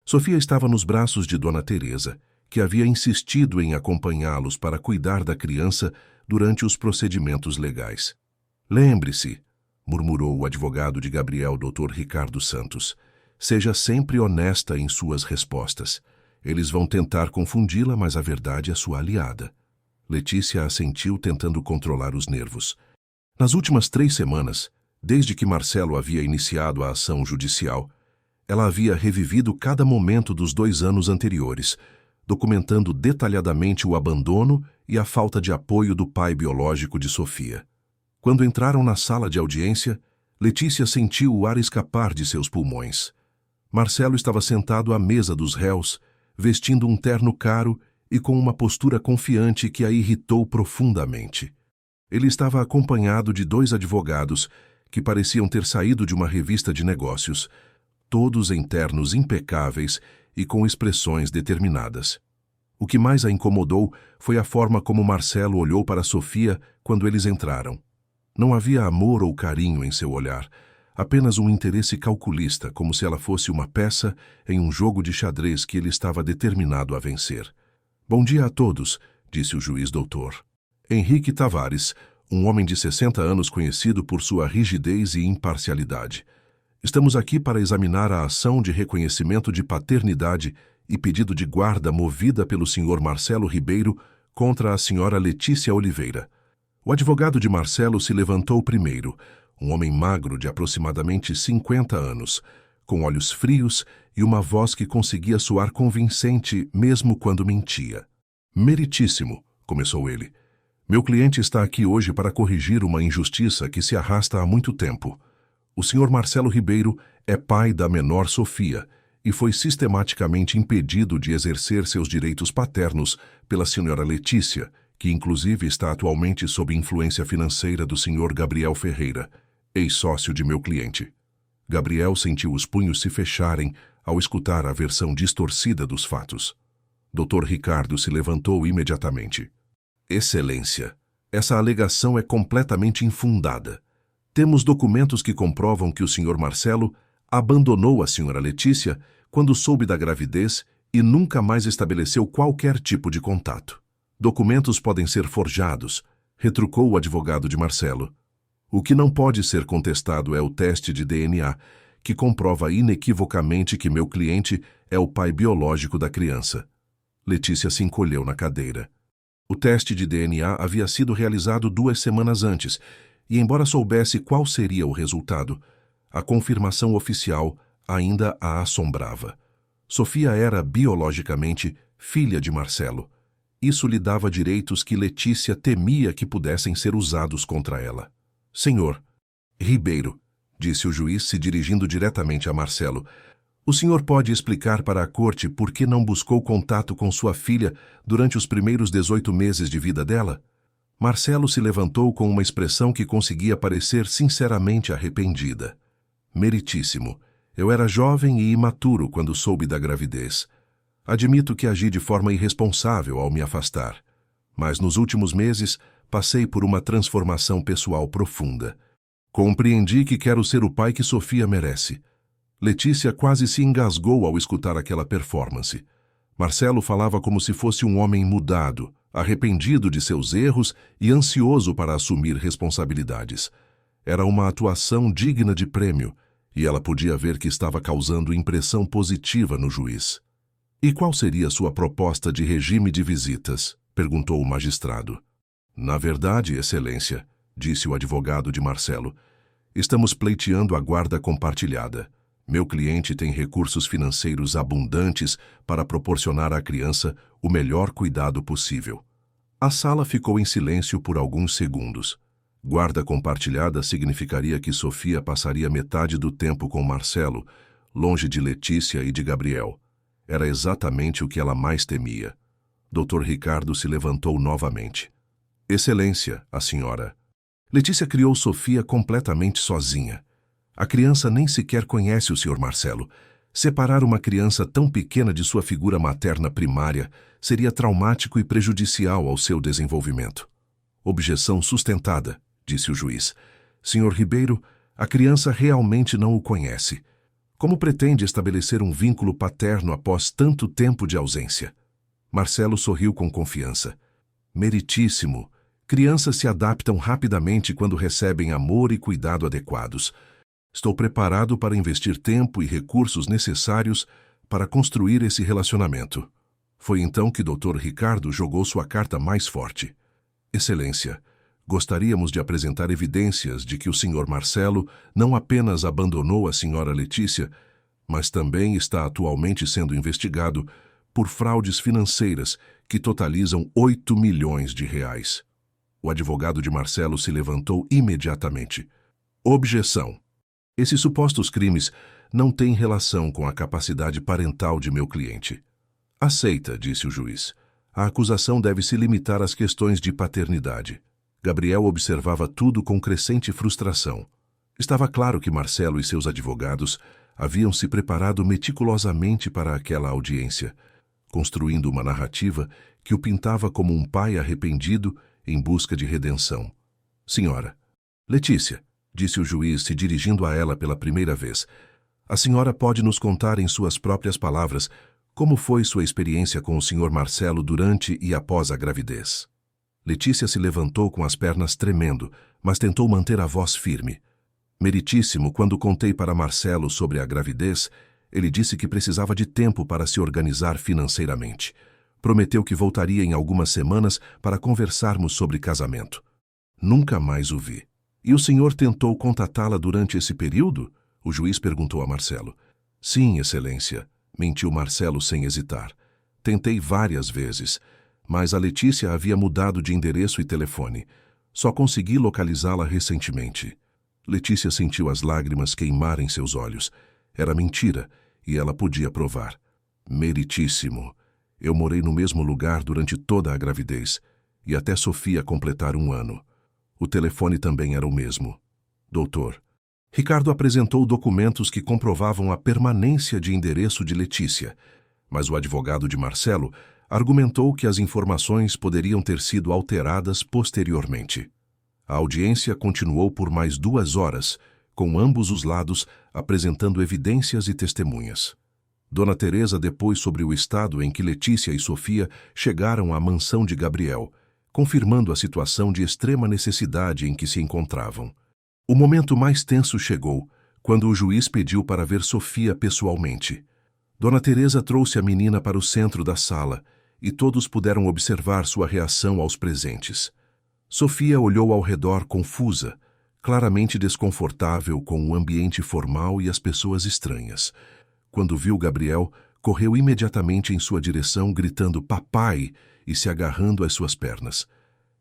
Sofia estava nos braços de Dona Teresa, que havia insistido em acompanhá-los para cuidar da criança durante os procedimentos legais. Lembre-se, murmurou o advogado de Gabriel, Dr. Ricardo Santos, seja sempre honesta em suas respostas. Eles vão tentar confundi-la, mas a verdade é sua aliada. Letícia assentiu, tentando controlar os nervos. Nas últimas 3 semanas, desde que Marcelo havia iniciado a ação judicial, ela havia revivido cada momento dos 2 anos anteriores, documentando detalhadamente o abandono e a falta de apoio do pai biológico de Sofia. Quando entraram na sala de audiência, Letícia sentiu o ar escapar de seus pulmões. Marcelo estava sentado à mesa dos réus, vestindo um terno caro e com uma postura confiante que a irritou profundamente. Ele estava acompanhado de 2 advogados que pareciam ter saído de uma revista de negócios, todos em ternos impecáveis e com expressões determinadas. O que mais a incomodou foi a forma como Marcelo olhou para Sofia quando eles entraram. Não havia amor ou carinho em seu olhar, apenas um interesse calculista, como se ela fosse uma peça em um jogo de xadrez que ele estava determinado a vencer. Bom dia a todos, disse o juiz doutor. Henrique Tavares, um homem de 60 anos conhecido por sua rigidez e imparcialidade. Estamos aqui para examinar a ação de reconhecimento de paternidade e pedido de guarda movida pelo Sr. Marcelo Ribeiro contra a Sra. Letícia Oliveira. O advogado de Marcelo se levantou primeiro, um homem magro de aproximadamente 50 anos, com olhos frios e uma voz que conseguia soar convincente mesmo quando mentia. Meritíssimo, começou ele. Meu cliente está aqui hoje para corrigir uma injustiça que se arrasta há muito tempo. O Sr. Marcelo Ribeiro é pai da menor Sofia e foi sistematicamente impedido de exercer seus direitos paternos pela Sra. Letícia, que inclusive está atualmente sob influência financeira do Sr. Gabriel Ferreira, ex-sócio de meu cliente. Gabriel sentiu os punhos se fecharem ao escutar a versão distorcida dos fatos. Dr. Ricardo se levantou imediatamente. Excelência, essa alegação é completamente infundada. Temos documentos que comprovam que o Sr. Marcelo abandonou a Sra. Letícia quando soube da gravidez e nunca mais estabeleceu qualquer tipo de contato. Documentos podem ser forjados, retrucou o advogado de Marcelo. O que não pode ser contestado é o teste de DNA, que comprova inequivocamente que meu cliente é o pai biológico da criança. Letícia se encolheu na cadeira. O teste de DNA havia sido realizado 2 semanas antes, e embora soubesse qual seria o resultado, a confirmação oficial ainda a assombrava. Sofia era, biologicamente, filha de Marcelo. Isso lhe dava direitos que Letícia temia que pudessem ser usados contra ela. Senhor Ribeiro, disse o juiz se dirigindo diretamente a Marcelo, o senhor pode explicar para a corte por que não buscou contato com sua filha durante os primeiros 18 meses de vida dela? Marcelo se levantou com uma expressão que conseguia parecer sinceramente arrependida. Meritíssimo, eu era jovem e imaturo quando soube da gravidez. Admito que agi de forma irresponsável ao me afastar, mas nos últimos meses passei por uma transformação pessoal profunda. Compreendi que quero ser o pai que Sofia merece. Letícia quase se engasgou ao escutar aquela performance. Marcelo falava como se fosse um homem mudado, arrependido de seus erros e ansioso para assumir responsabilidades. Era uma atuação digna de prêmio, e ela podia ver que estava causando impressão positiva no juiz. E qual seria sua proposta de regime de visitas? Perguntou o magistrado. Na verdade, Excelência, disse o advogado de Marcelo, estamos pleiteando a guarda compartilhada. Meu cliente tem recursos financeiros abundantes para proporcionar à criança o melhor cuidado possível. A sala ficou em silêncio por alguns segundos. Guarda compartilhada significaria que Sofia passaria metade do tempo com Marcelo, longe de Letícia e de Gabriel. Era exatamente o que ela mais temia. Dr. Ricardo se levantou novamente. Excelência, a senhora. Letícia criou Sofia completamente sozinha. A criança nem sequer conhece o Sr. Marcelo. Separar uma criança tão pequena de sua figura materna primária seria traumático e prejudicial ao seu desenvolvimento. Objeção sustentada, disse o juiz. Sr. Ribeiro, a criança realmente não o conhece. Como pretende estabelecer um vínculo paterno após tanto tempo de ausência? Marcelo sorriu com confiança. Meritíssimo. Crianças se adaptam rapidamente quando recebem amor e cuidado adequados. Estou preparado para investir tempo e recursos necessários para construir esse relacionamento. Foi então que Dr. Ricardo jogou sua carta mais forte. Excelência, gostaríamos de apresentar evidências de que o Sr. Marcelo não apenas abandonou a Sra. Letícia, mas também está atualmente sendo investigado por fraudes financeiras que totalizam 8 milhões de reais. O advogado de Marcelo se levantou imediatamente. Objeção. Esses supostos crimes não têm relação com a capacidade parental de meu cliente. Aceita, disse o juiz. A acusação deve se limitar às questões de paternidade. Gabriel observava tudo com crescente frustração. Estava claro que Marcelo e seus advogados haviam se preparado meticulosamente para aquela audiência, construindo uma narrativa que o pintava como um pai arrependido em busca de redenção. Senhora, Letícia, disse o juiz se dirigindo a ela pela primeira vez, a senhora pode nos contar em suas próprias palavras como foi sua experiência com o Sr. Marcelo durante e após a gravidez. Letícia se levantou com as pernas tremendo, mas tentou manter a voz firme. Meritíssimo, quando contei para Marcelo sobre a gravidez, ele disse que precisava de tempo para se organizar financeiramente. Prometeu que voltaria em algumas semanas para conversarmos sobre casamento. Nunca mais o vi. E o senhor tentou contatá-la durante esse período? O juiz perguntou a Marcelo. Sim, excelência, mentiu Marcelo sem hesitar. Tentei várias vezes, mas a Letícia havia mudado de endereço e telefone. Só consegui localizá-la recentemente. Letícia sentiu as lágrimas queimar em seus olhos. Era mentira, e ela podia provar. Meritíssimo. Eu morei no mesmo lugar durante toda a gravidez, e até Sofia completar 1 ano. O telefone também era o mesmo. Doutor. Ricardo apresentou documentos que comprovavam a permanência de endereço de Letícia, mas o advogado de Marcelo argumentou que as informações poderiam ter sido alteradas posteriormente. A audiência continuou por mais 2 horas, com ambos os lados apresentando evidências e testemunhas. Dona Teresa depôs sobre o estado em que Letícia e Sofia chegaram à mansão de Gabriel, confirmando a situação de extrema necessidade em que se encontravam. O momento mais tenso chegou, quando o juiz pediu para ver Sofia pessoalmente. Dona Teresa trouxe a menina para o centro da sala, e todos puderam observar sua reação aos presentes. Sofia olhou ao redor confusa, claramente desconfortável com o ambiente formal e as pessoas estranhas. Quando viu Gabriel, correu imediatamente em sua direção, gritando "Papai!" e se agarrando às suas pernas.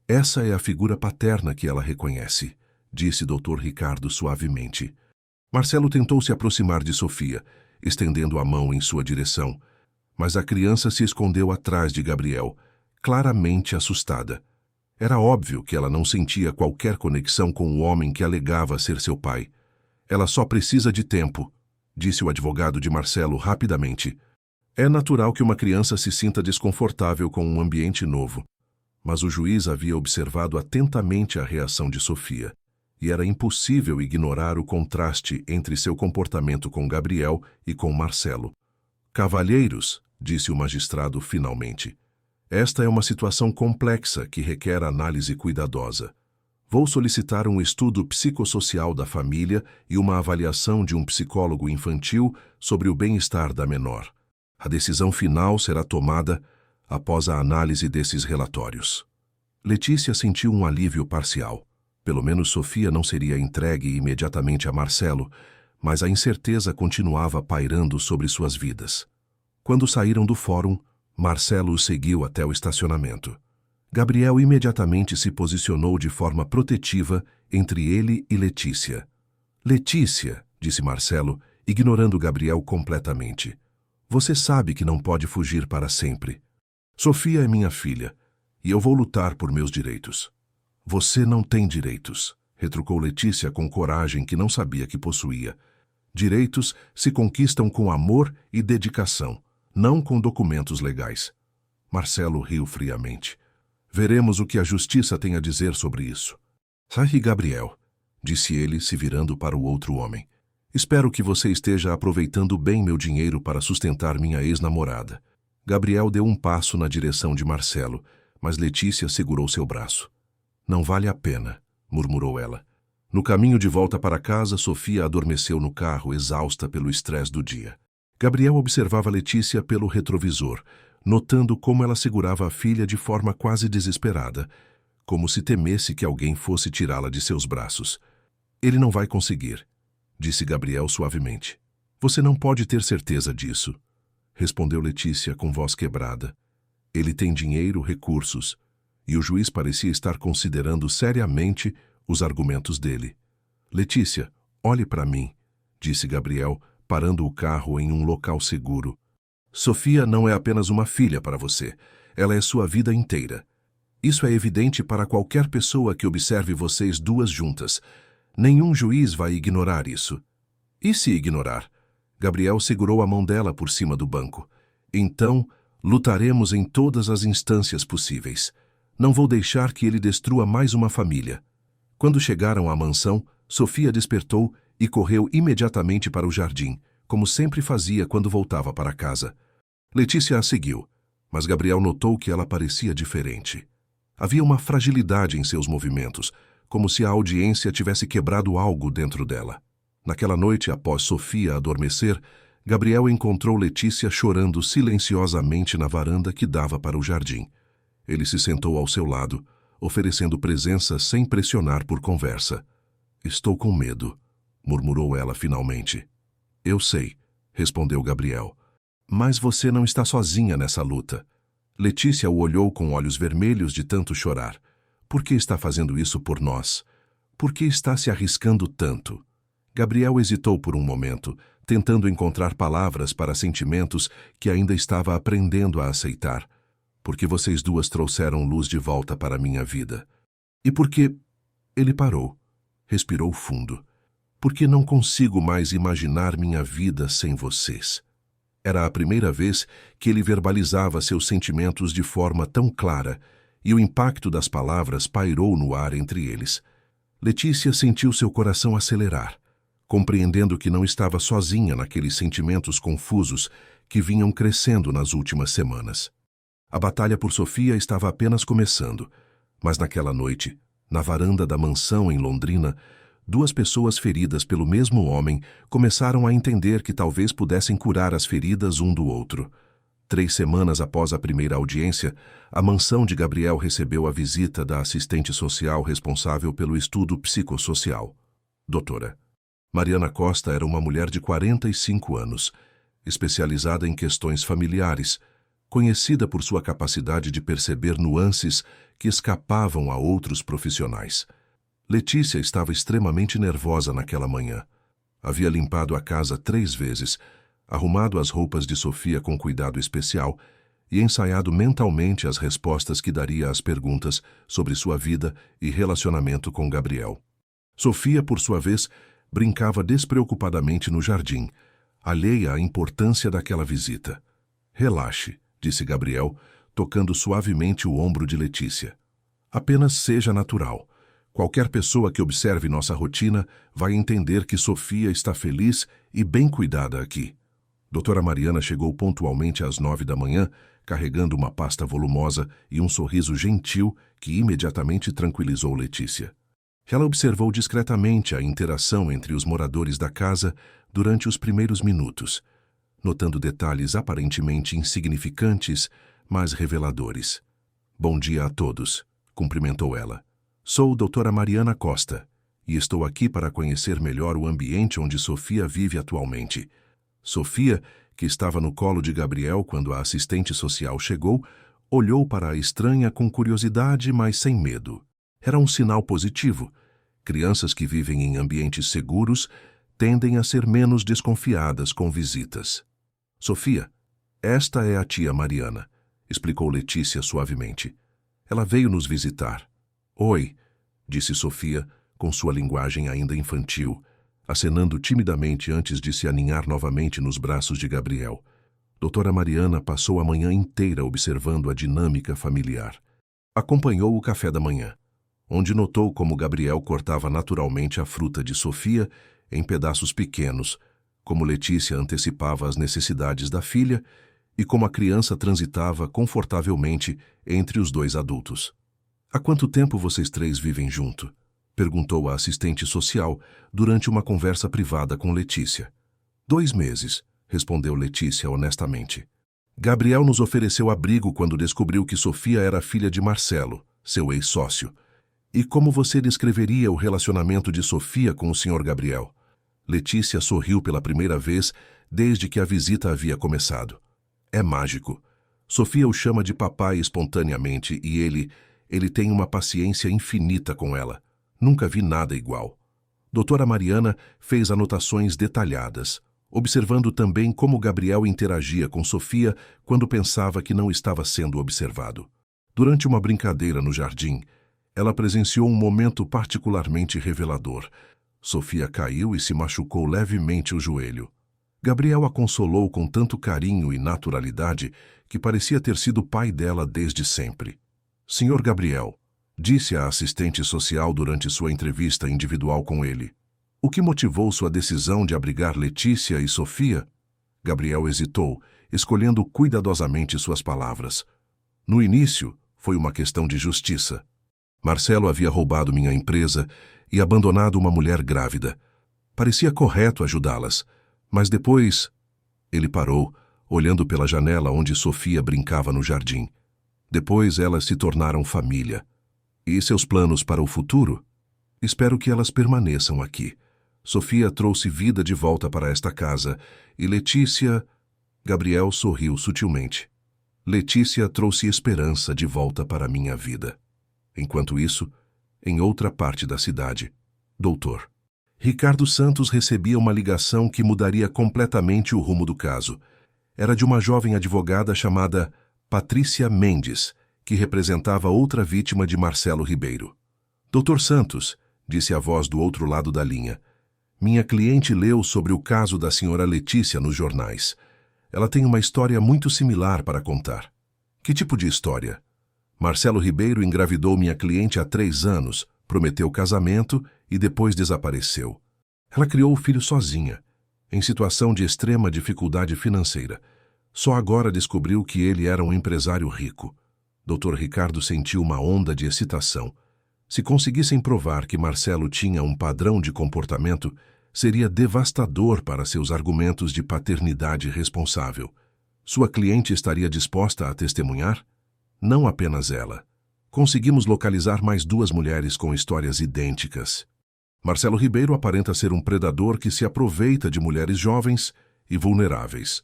Essa é a figura paterna que ela reconhece, disse Dr. Ricardo suavemente. Marcelo tentou se aproximar de Sofia, estendendo a mão em sua direção, mas a criança se escondeu atrás de Gabriel, claramente assustada. Era óbvio que ela não sentia qualquer conexão com o homem que alegava ser seu pai. Ela só precisa de tempo, disse o advogado de Marcelo rapidamente. É natural que uma criança se sinta desconfortável com um ambiente novo, mas o juiz havia observado atentamente a reação de Sofia, e era impossível ignorar o contraste entre seu comportamento com Gabriel e com Marcelo. Cavalheiros, disse o magistrado finalmente, esta é uma situação complexa que requer análise cuidadosa. Vou solicitar um estudo psicossocial da família e uma avaliação de um psicólogo infantil sobre o bem-estar da menor. A decisão final será tomada após a análise desses relatórios. Letícia sentiu um alívio parcial. Pelo menos Sofia não seria entregue imediatamente a Marcelo, mas a incerteza continuava pairando sobre suas vidas. Quando saíram do fórum, Marcelo os seguiu até o estacionamento. Gabriel imediatamente se posicionou de forma protetiva entre ele e Letícia. Letícia, disse Marcelo, ignorando Gabriel completamente. Você sabe que não pode fugir para sempre. Sofia é minha filha, e eu vou lutar por meus direitos. Você não tem direitos, retrucou Letícia com coragem que não sabia que possuía. Direitos se conquistam com amor e dedicação, não com documentos legais. Marcelo riu friamente. Veremos o que a justiça tem a dizer sobre isso. Sai, Gabriel, disse ele, se virando para o outro homem. Espero que você esteja aproveitando bem meu dinheiro para sustentar minha ex-namorada. Gabriel deu um passo na direção de Marcelo, mas Letícia segurou seu braço. Não vale a pena, murmurou ela. No caminho de volta para casa, Sofia adormeceu no carro, exausta pelo estresse do dia. Gabriel observava Letícia pelo retrovisor, notando como ela segurava a filha de forma quase desesperada, como se temesse que alguém fosse tirá-la de seus braços. Ele não vai conseguir, disse Gabriel suavemente. Você não pode ter certeza disso, respondeu Letícia com voz quebrada. Ele tem dinheiro, recursos, e o juiz parecia estar considerando seriamente os argumentos dele. Letícia, olhe para mim, disse Gabriel, parando o carro em um local seguro. Sofia não é apenas uma filha para você, ela é sua vida inteira. Isso é evidente para qualquer pessoa que observe vocês duas juntas. Nenhum juiz vai ignorar isso. E se ignorar? Gabriel segurou a mão dela por cima do banco. Então, lutaremos em todas as instâncias possíveis. Não vou deixar que ele destrua mais uma família. Quando chegaram à mansão, Sofia despertou e correu imediatamente para o jardim, como sempre fazia quando voltava para casa. Letícia a seguiu, mas Gabriel notou que ela parecia diferente. Havia uma fragilidade em seus movimentos, como se a audiência tivesse quebrado algo dentro dela. Naquela noite, após Sofia adormecer, Gabriel encontrou Letícia chorando silenciosamente na varanda que dava para o jardim. Ele se sentou ao seu lado, oferecendo presença sem pressionar por conversa. Estou com medo, murmurou ela finalmente. Eu sei, respondeu Gabriel. Mas você não está sozinha nessa luta. Letícia o olhou com olhos vermelhos de tanto chorar. Por que está fazendo isso por nós? Por que está se arriscando tanto? Gabriel hesitou por um momento, tentando encontrar palavras para sentimentos que ainda estava aprendendo a aceitar. Porque vocês duas trouxeram luz de volta para minha vida. E porque... Ele parou, respirou fundo. Porque não consigo mais imaginar minha vida sem vocês. Era a primeira vez que ele verbalizava seus sentimentos de forma tão clara, e o impacto das palavras pairou no ar entre eles. Letícia sentiu seu coração acelerar, compreendendo que não estava sozinha naqueles sentimentos confusos que vinham crescendo nas últimas semanas. A batalha por Sofia estava apenas começando, mas naquela noite, na varanda da mansão em Londrina, duas pessoas feridas pelo mesmo homem começaram a entender que talvez pudessem curar as feridas um do outro. 3 semanas após a primeira audiência, a mansão de Gabriel recebeu a visita da assistente social responsável pelo estudo psicossocial. Doutora. Mariana Costa era uma mulher de 45 anos, especializada em questões familiares, conhecida por sua capacidade de perceber nuances que escapavam a outros profissionais. Letícia estava extremamente nervosa naquela manhã. Havia limpado a casa 3 vezes, arrumado as roupas de Sofia com cuidado especial e ensaiado mentalmente as respostas que daria às perguntas sobre sua vida e relacionamento com Gabriel. Sofia, por sua vez, brincava despreocupadamente no jardim, alheia à importância daquela visita. Relaxe, disse Gabriel, tocando suavemente o ombro de Letícia. Apenas seja natural. Qualquer pessoa que observe nossa rotina vai entender que Sofia está feliz e bem cuidada aqui. Doutora Mariana chegou pontualmente às 9 da manhã, carregando uma pasta volumosa e um sorriso gentil que imediatamente tranquilizou Letícia. Ela observou discretamente a interação entre os moradores da casa durante os primeiros minutos, notando detalhes aparentemente insignificantes, mas reveladores. Bom dia a todos, cumprimentou ela. Sou doutora Mariana Costa, e estou aqui para conhecer melhor o ambiente onde Sofia vive atualmente. Sofia, que estava no colo de Gabriel quando a assistente social chegou, olhou para a estranha com curiosidade, mas sem medo. Era um sinal positivo. Crianças que vivem em ambientes seguros tendem a ser menos desconfiadas com visitas. Sofia, esta é a tia Mariana, explicou Letícia suavemente. Ela veio nos visitar. Oi, disse Sofia, com sua linguagem ainda infantil, acenando timidamente antes de se aninhar novamente nos braços de Gabriel. Doutora Mariana passou a manhã inteira observando a dinâmica familiar. Acompanhou o café da manhã, onde notou como Gabriel cortava naturalmente a fruta de Sofia em pedaços pequenos, como Letícia antecipava as necessidades da filha e como a criança transitava confortavelmente entre os dois adultos. Há quanto tempo vocês três vivem junto? Perguntou a assistente social durante uma conversa privada com Letícia. 2 meses, respondeu Letícia honestamente. Gabriel nos ofereceu abrigo quando descobriu que Sofia era filha de Marcelo, seu ex-sócio. E como você descreveria o relacionamento de Sofia com o Sr. Gabriel? Letícia sorriu pela primeira vez desde que a visita havia começado. É mágico. Sofia o chama de papai espontaneamente e ele tem uma paciência infinita com ela. Nunca vi nada igual. Doutora Mariana fez anotações detalhadas, observando também como Gabriel interagia com Sofia quando pensava que não estava sendo observado. Durante uma brincadeira no jardim, ela presenciou um momento particularmente revelador. Sofia caiu e se machucou levemente o joelho. Gabriel a consolou com tanto carinho e naturalidade que parecia ter sido o pai dela desde sempre. Senhor Gabriel, disse a assistente social durante sua entrevista individual com ele. O que motivou sua decisão de abrigar Letícia e Sofia? Gabriel hesitou, escolhendo cuidadosamente suas palavras. No início, foi uma questão de justiça. Marcelo havia roubado minha empresa e abandonado uma mulher grávida. Parecia correto ajudá-las, mas depois... Ele parou, olhando pela janela onde Sofia brincava no jardim. Depois elas se tornaram família. E seus planos para o futuro? Espero que elas permaneçam aqui. Sofia trouxe vida de volta para esta casa e Letícia... Gabriel sorriu sutilmente. Letícia trouxe esperança de volta para minha vida. Enquanto isso, em outra parte da cidade, Dr. Ricardo Santos recebia uma ligação que mudaria completamente o rumo do caso. Era de uma jovem advogada chamada Patrícia Mendes, que representava outra vítima de Marcelo Ribeiro. Dr. Santos, disse a voz do outro lado da linha, minha cliente leu sobre o caso da senhora Letícia nos jornais. Ela tem uma história muito similar para contar. Que tipo de história? Marcelo Ribeiro engravidou minha cliente há 3 anos, prometeu casamento e depois desapareceu. Ela criou o filho sozinha, em situação de extrema dificuldade financeira. Só agora descobriu que ele era um empresário rico. Dr. Ricardo sentiu uma onda de excitação. Se conseguissem provar que Marcelo tinha um padrão de comportamento, seria devastador para seus argumentos de paternidade responsável. Sua cliente estaria disposta a testemunhar? Não apenas ela. Conseguimos localizar mais 2 mulheres com histórias idênticas. Marcelo Ribeiro aparenta ser um predador que se aproveita de mulheres jovens e vulneráveis.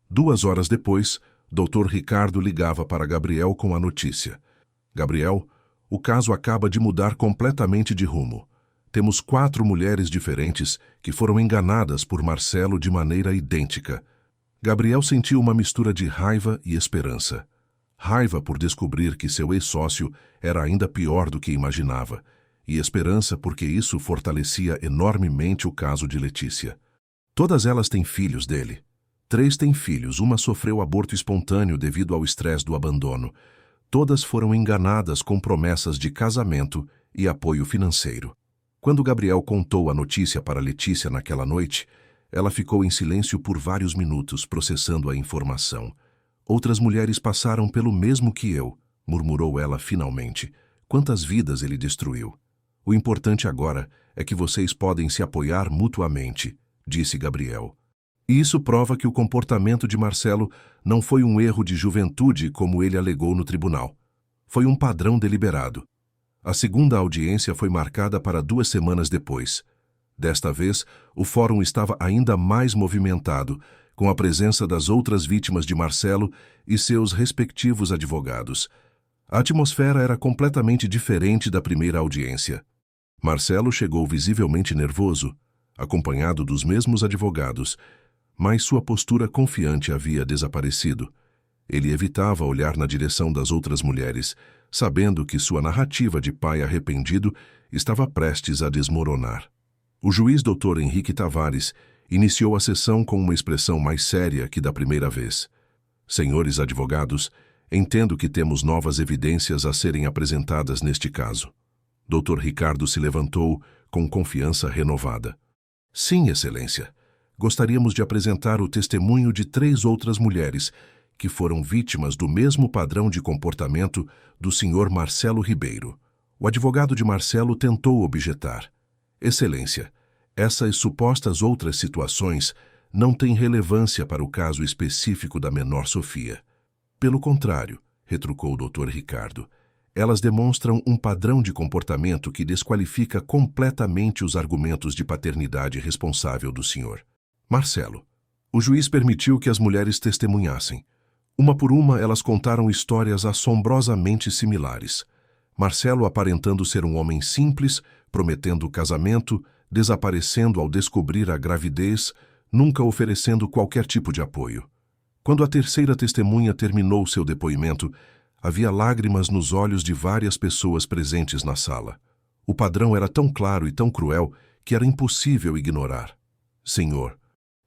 2 horas depois, Dr. Ricardo ligava para Gabriel com a notícia. Gabriel, o caso acaba de mudar completamente de rumo. Temos 4 mulheres diferentes que foram enganadas por Marcelo de maneira idêntica. Gabriel sentiu uma mistura de raiva e esperança. Raiva por descobrir que seu ex-sócio era ainda pior do que imaginava, e esperança porque isso fortalecia enormemente o caso de Letícia. Todas elas têm filhos dele. 3 têm filhos, uma sofreu aborto espontâneo devido ao estresse do abandono. Todas foram enganadas com promessas de casamento e apoio financeiro. Quando Gabriel contou a notícia para Letícia naquela noite, ela ficou em silêncio por vários minutos, processando a informação. Outras mulheres passaram pelo mesmo que eu, murmurou ela finalmente. Quantas vidas ele destruiu? O importante agora é que vocês podem se apoiar mutuamente, disse Gabriel. E isso prova que o comportamento de Marcelo não foi um erro de juventude como ele alegou no tribunal. Foi um padrão deliberado. A segunda audiência foi marcada para 2 semanas depois. Desta vez, o fórum estava ainda mais movimentado, com a presença das outras vítimas de Marcelo e seus respectivos advogados. A atmosfera era completamente diferente da primeira audiência. Marcelo chegou visivelmente nervoso, acompanhado dos mesmos advogados, mas sua postura confiante havia desaparecido. Ele evitava olhar na direção das outras mulheres, sabendo que sua narrativa de pai arrependido estava prestes a desmoronar. O juiz Dr. Henrique Tavares iniciou a sessão com uma expressão mais séria que da primeira vez. Senhores advogados, entendo que temos novas evidências a serem apresentadas neste caso. Dr. Ricardo se levantou com confiança renovada. Sim, Excelência. Gostaríamos de apresentar o testemunho de 3 outras mulheres que foram vítimas do mesmo padrão de comportamento do Sr. Marcelo Ribeiro. O advogado de Marcelo tentou objetar. Excelência, essas supostas outras situações não têm relevância para o caso específico da menor Sofia. Pelo contrário, retrucou o Dr. Ricardo, elas demonstram um padrão de comportamento que desqualifica completamente os argumentos de paternidade responsável do senhor. Marcelo. O juiz permitiu que as mulheres testemunhassem. Uma por uma, elas contaram histórias assombrosamente similares. Marcelo aparentando ser um homem simples, prometendo casamento, desaparecendo ao descobrir a gravidez, nunca oferecendo qualquer tipo de apoio. Quando a terceira testemunha terminou seu depoimento, havia lágrimas nos olhos de várias pessoas presentes na sala. O padrão era tão claro e tão cruel que era impossível ignorar. Senhor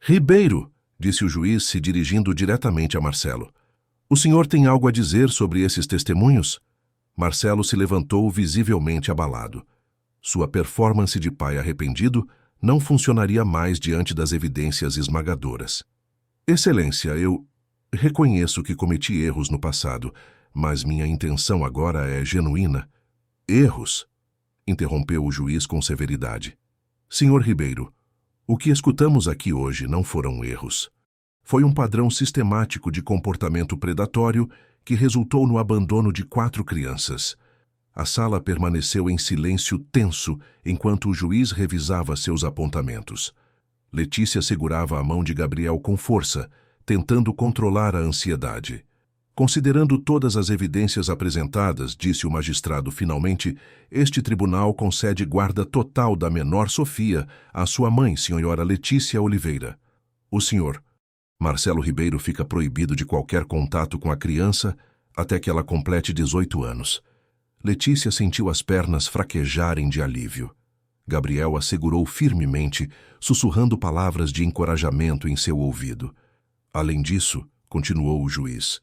Ribeiro, disse o juiz se dirigindo diretamente a Marcelo. O senhor tem algo a dizer sobre esses testemunhos? Marcelo se levantou visivelmente abalado. Sua performance de pai arrependido não funcionaria mais diante das evidências esmagadoras. Excelência, eu reconheço que cometi erros no passado, mas minha intenção agora é genuína. Erros? Interrompeu o juiz com severidade. Senhor Ribeiro, o que escutamos aqui hoje não foram erros. Foi um padrão sistemático de comportamento predatório que resultou no abandono de 4 crianças. A sala permaneceu em silêncio tenso enquanto o juiz revisava seus apontamentos. Letícia segurava a mão de Gabriel com força, tentando controlar a ansiedade. Considerando todas as evidências apresentadas, disse o magistrado finalmente, este tribunal concede guarda total da menor Sofia à sua mãe, senhora Letícia Oliveira. O senhor Marcelo Ribeiro fica proibido de qualquer contato com a criança até que ela complete 18 anos. Letícia sentiu as pernas fraquejarem de alívio. Gabriel a segurou firmemente, sussurrando palavras de encorajamento em seu ouvido. Além disso, continuou o juiz,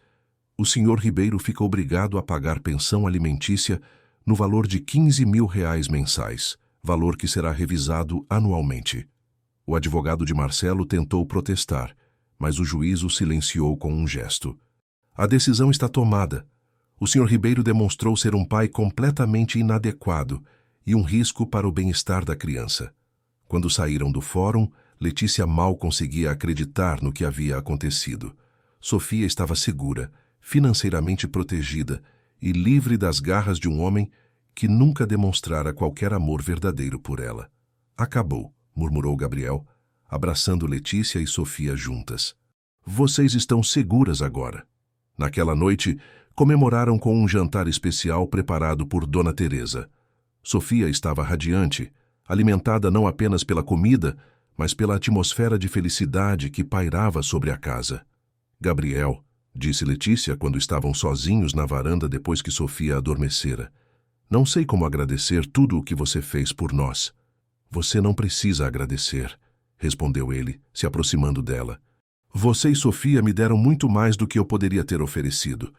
o senhor Ribeiro fica obrigado a pagar pensão alimentícia no valor de R$ 15.000 mensais, valor que será revisado anualmente. O advogado de Marcelo tentou protestar, mas o juiz o silenciou com um gesto. A decisão está tomada. O senhor Ribeiro demonstrou ser um pai completamente inadequado e um risco para o bem-estar da criança. Quando saíram do fórum, Letícia mal conseguia acreditar no que havia acontecido. Sofia estava segura, financeiramente protegida e livre das garras de um homem que nunca demonstrara qualquer amor verdadeiro por ela. Acabou, murmurou Gabriel, abraçando Letícia e Sofia juntas. Vocês estão seguras agora. Naquela noite, comemoraram com um jantar especial preparado por Dona Teresa. Sofia estava radiante, alimentada não apenas pela comida, mas pela atmosfera de felicidade que pairava sobre a casa. Gabriel, disse Letícia quando estavam sozinhos na varanda depois que Sofia adormecera, não sei como agradecer tudo o que você fez por nós. Você não precisa agradecer, respondeu ele, se aproximando dela. Você e Sofia me deram muito mais do que eu poderia ter oferecido.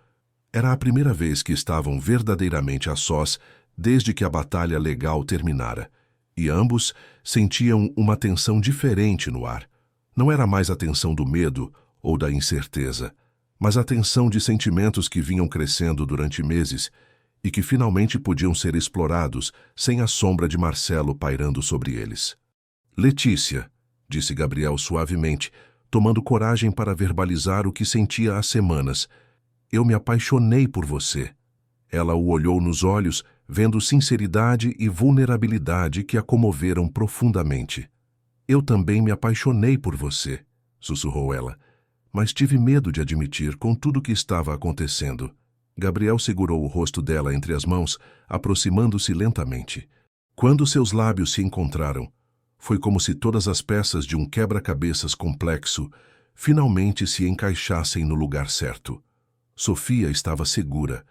Era a primeira vez que estavam verdadeiramente a sós desde que a batalha legal terminara, e ambos sentiam uma tensão diferente no ar. Não era mais a tensão do medo ou da incerteza, mas a tensão de sentimentos que vinham crescendo durante meses e que finalmente podiam ser explorados sem a sombra de Marcelo pairando sobre eles. Letícia, disse Gabriel suavemente, tomando coragem para verbalizar o que sentia há semanas, eu me apaixonei por você. Ela o olhou nos olhos, vendo sinceridade e vulnerabilidade que a comoveram profundamente. Eu também me apaixonei por você, sussurrou ela, mas tive medo de admitir com tudo o que estava acontecendo. Gabriel segurou o rosto dela entre as mãos, aproximando-se lentamente. Quando seus lábios se encontraram, foi como se todas as peças de um quebra-cabeças complexo finalmente se encaixassem no lugar certo. Sofia estava segura,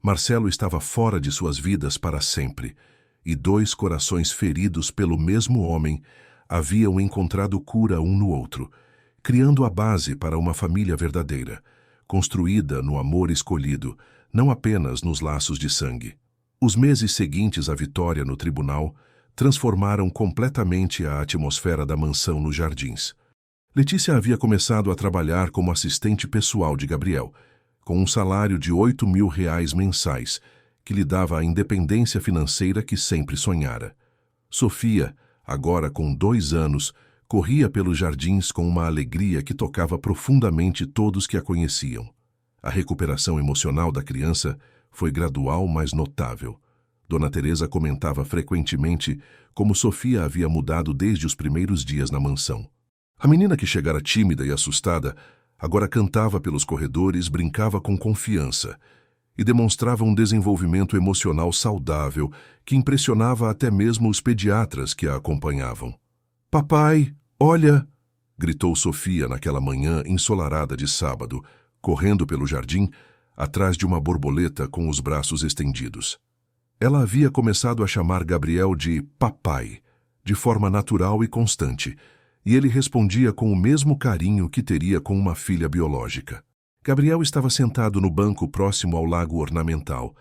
Marcelo estava fora de suas vidas para sempre, e dois corações feridos pelo mesmo homem haviam encontrado cura um no outro, criando a base para uma família verdadeira, construída no amor escolhido, não apenas nos laços de sangue. Os meses seguintes à vitória no tribunal transformaram completamente a atmosfera da mansão nos Jardins. Letícia havia começado a trabalhar como assistente pessoal de Gabriel, com um salário de R$ 8.000 mensais, que lhe dava a independência financeira que sempre sonhara. Sofia, agora com 2 anos, corria pelos jardins com uma alegria que tocava profundamente todos que a conheciam. A recuperação emocional da criança foi gradual, mas notável. Dona Teresa comentava frequentemente como Sofia havia mudado desde os primeiros dias na mansão. A menina que chegara tímida e assustada agora cantava pelos corredores, brincava com confiança e demonstrava um desenvolvimento emocional saudável que impressionava até mesmo os pediatras que a acompanhavam. "Papai, olha!" gritou Sofia naquela manhã ensolarada de sábado, correndo pelo jardim, atrás de uma borboleta com os braços estendidos. Ela havia começado a chamar Gabriel de papai, de forma natural e constante, e ele respondia com o mesmo carinho que teria com uma filha biológica. Gabriel estava sentado no banco próximo ao lago ornamental,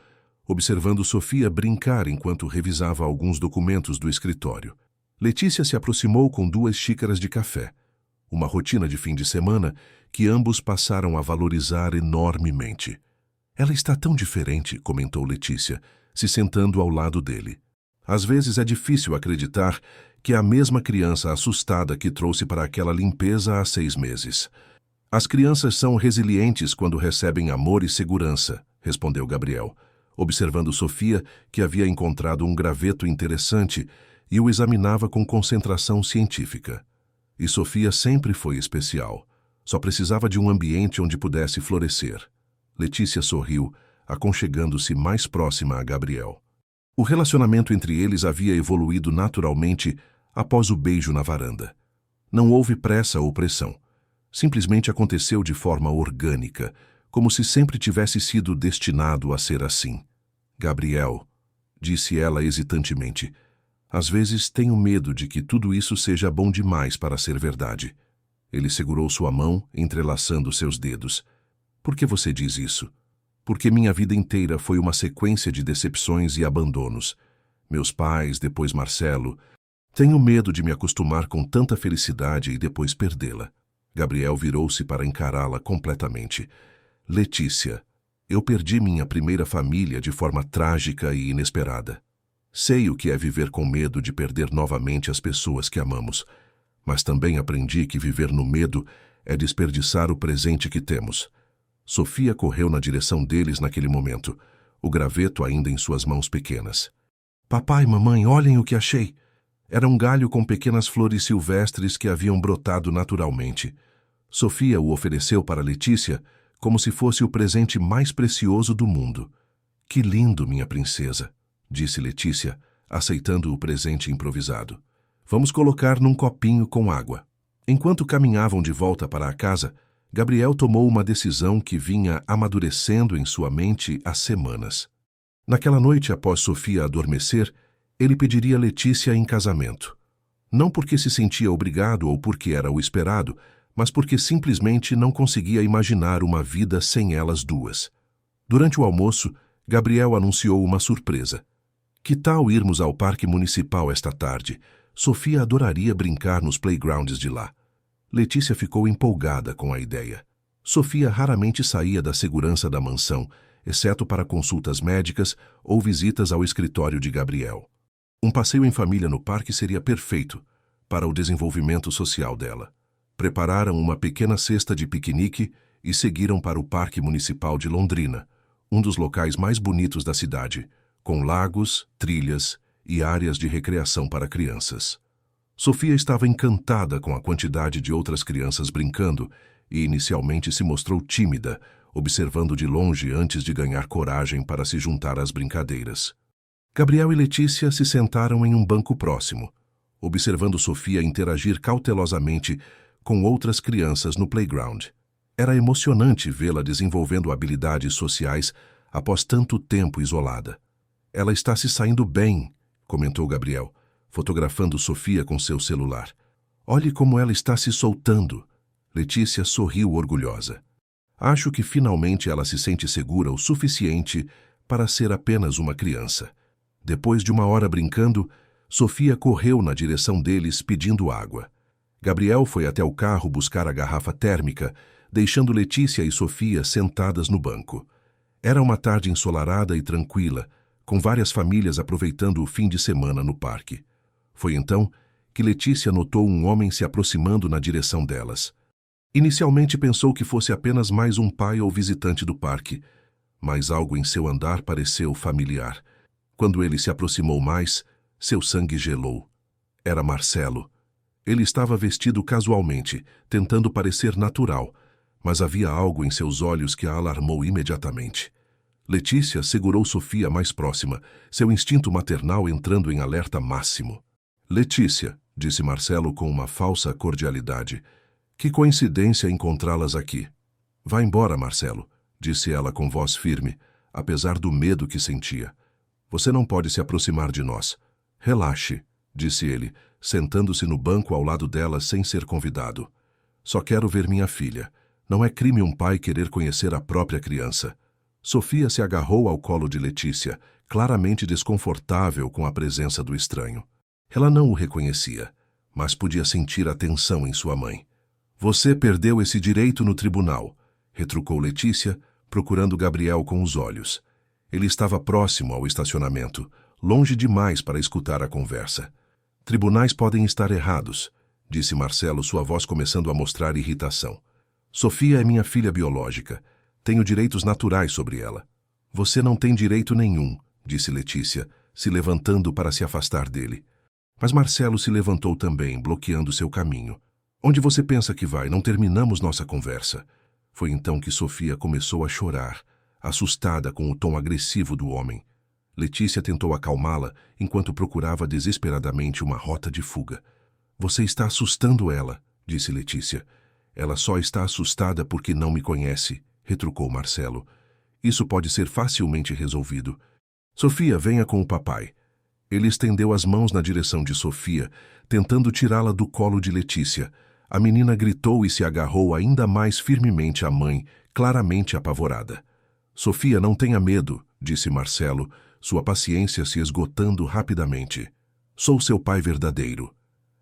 observando Sofia brincar enquanto revisava alguns documentos do escritório. Letícia se aproximou com 2 xícaras de café, uma rotina de fim de semana que ambos passaram a valorizar enormemente. "Ela está tão diferente", comentou Letícia, se sentando ao lado dele. "Às vezes é difícil acreditar que é a mesma criança assustada que trouxe para aquela limpeza há 6 meses. As crianças são resilientes quando recebem amor e segurança", respondeu Gabriel, observando Sofia, que havia encontrado um graveto interessante e o examinava com concentração científica. E Sofia sempre foi especial. Só precisava de um ambiente onde pudesse florescer. Letícia sorriu, aconchegando-se mais próxima a Gabriel. O relacionamento entre eles havia evoluído naturalmente após o beijo na varanda. Não houve pressa ou pressão. Simplesmente aconteceu de forma orgânica, como se sempre tivesse sido destinado a ser assim. "Gabriel", disse ela hesitantemente, "às vezes tenho medo de que tudo isso seja bom demais para ser verdade." Ele segurou sua mão, entrelaçando seus dedos. "Por que você diz isso?" "Porque minha vida inteira foi uma sequência de decepções e abandonos. Meus pais, depois Marcelo. Tenho medo de me acostumar com tanta felicidade e depois perdê-la." Gabriel virou-se para encará-la completamente. "Letícia, eu perdi minha primeira família de forma trágica e inesperada. Sei o que é viver com medo de perder novamente as pessoas que amamos, mas também aprendi que viver no medo é desperdiçar o presente que temos." Sofia correu na direção deles naquele momento, o graveto ainda em suas mãos pequenas. "Papai, mamãe, olhem o que achei." Era um galho com pequenas flores silvestres que haviam brotado naturalmente. Sofia o ofereceu para Letícia como se fosse o presente mais precioso do mundo. "Que lindo, minha princesa", disse Letícia, aceitando o presente improvisado. "Vamos colocar num copinho com água." Enquanto caminhavam de volta para a casa, Gabriel tomou uma decisão que vinha amadurecendo em sua mente há semanas. Naquela noite, após Sofia adormecer, ele pediria Letícia em casamento. Não porque se sentia obrigado ou porque era o esperado, mas porque simplesmente não conseguia imaginar uma vida sem elas duas. Durante o almoço, Gabriel anunciou uma surpresa. "Que tal irmos ao Parque Municipal esta tarde? Sofia adoraria brincar nos playgrounds de lá." Letícia ficou empolgada com a ideia. Sofia raramente saía da segurança da mansão, exceto para consultas médicas ou visitas ao escritório de Gabriel. Um passeio em família no parque seria perfeito para o desenvolvimento social dela. Prepararam uma pequena cesta de piquenique e seguiram para o Parque Municipal de Londrina, um dos locais mais bonitos da cidade, com lagos, trilhas e áreas de recreação para crianças. Sofia estava encantada com a quantidade de outras crianças brincando e inicialmente se mostrou tímida, observando de longe antes de ganhar coragem para se juntar às brincadeiras. Gabriel e Letícia se sentaram em um banco próximo, observando Sofia interagir cautelosamente com outras crianças no playground. Era emocionante vê-la desenvolvendo habilidades sociais após tanto tempo isolada. Ela está se saindo bem, comentou Gabriel, fotografando Sofia com seu celular. Olhe como ela está se soltando. Letícia sorriu orgulhosa. Acho que finalmente ela se sente segura o suficiente para ser apenas uma criança. Depois de uma hora brincando, Sofia correu na direção deles pedindo água. Gabriel foi até o carro buscar a garrafa térmica, deixando Letícia e Sofia sentadas no banco. Era uma tarde ensolarada e tranquila, com várias famílias aproveitando o fim de semana no parque. Foi então que Letícia notou um homem se aproximando na direção delas. Inicialmente pensou que fosse apenas mais um pai ou visitante do parque, mas algo em seu andar pareceu familiar. Quando ele se aproximou mais, seu sangue gelou. Era Marcelo. Ele estava vestido casualmente, tentando parecer natural, mas havia algo em seus olhos que a alarmou imediatamente. Letícia segurou Sofia mais próxima, seu instinto maternal entrando em alerta máximo. Letícia, disse Marcelo com uma falsa cordialidade. Que coincidência encontrá-las aqui. Vá embora, Marcelo, disse ela com voz firme, apesar do medo que sentia. Você não pode se aproximar de nós. Relaxe, disse ele, sentando-se no banco ao lado dela sem ser convidado. Só quero ver minha filha. Não é crime um pai querer conhecer a própria criança. Sofia se agarrou ao colo de Letícia, claramente desconfortável com a presença do estranho. Ela não o reconhecia, mas podia sentir a tensão em sua mãe. Você perdeu esse direito no tribunal, retrucou Letícia, procurando Gabriel com os olhos. Ele estava próximo ao estacionamento, longe demais para escutar a conversa. Tribunais podem estar errados, disse Marcelo, sua voz começando a mostrar irritação. Sofia é minha filha biológica. Tenho direitos naturais sobre ela. Você não tem direito nenhum, disse Letícia, se levantando para se afastar dele. Mas Marcelo se levantou também, bloqueando seu caminho. Onde você pensa que vai? Não terminamos nossa conversa. Foi então que Sofia começou a chorar, assustada com o tom agressivo do homem. Letícia tentou acalmá-la enquanto procurava desesperadamente uma rota de fuga. Você está assustando ela, disse Letícia. Ela só está assustada porque não me conhece, retrucou Marcelo. Isso pode ser facilmente resolvido. Sofia, venha com o papai. Ele estendeu as mãos na direção de Sofia, tentando tirá-la do colo de Letícia. A menina gritou e se agarrou ainda mais firmemente à mãe, claramente apavorada. Sofia, não tenha medo, disse Marcelo, sua paciência se esgotando rapidamente. Sou seu pai verdadeiro.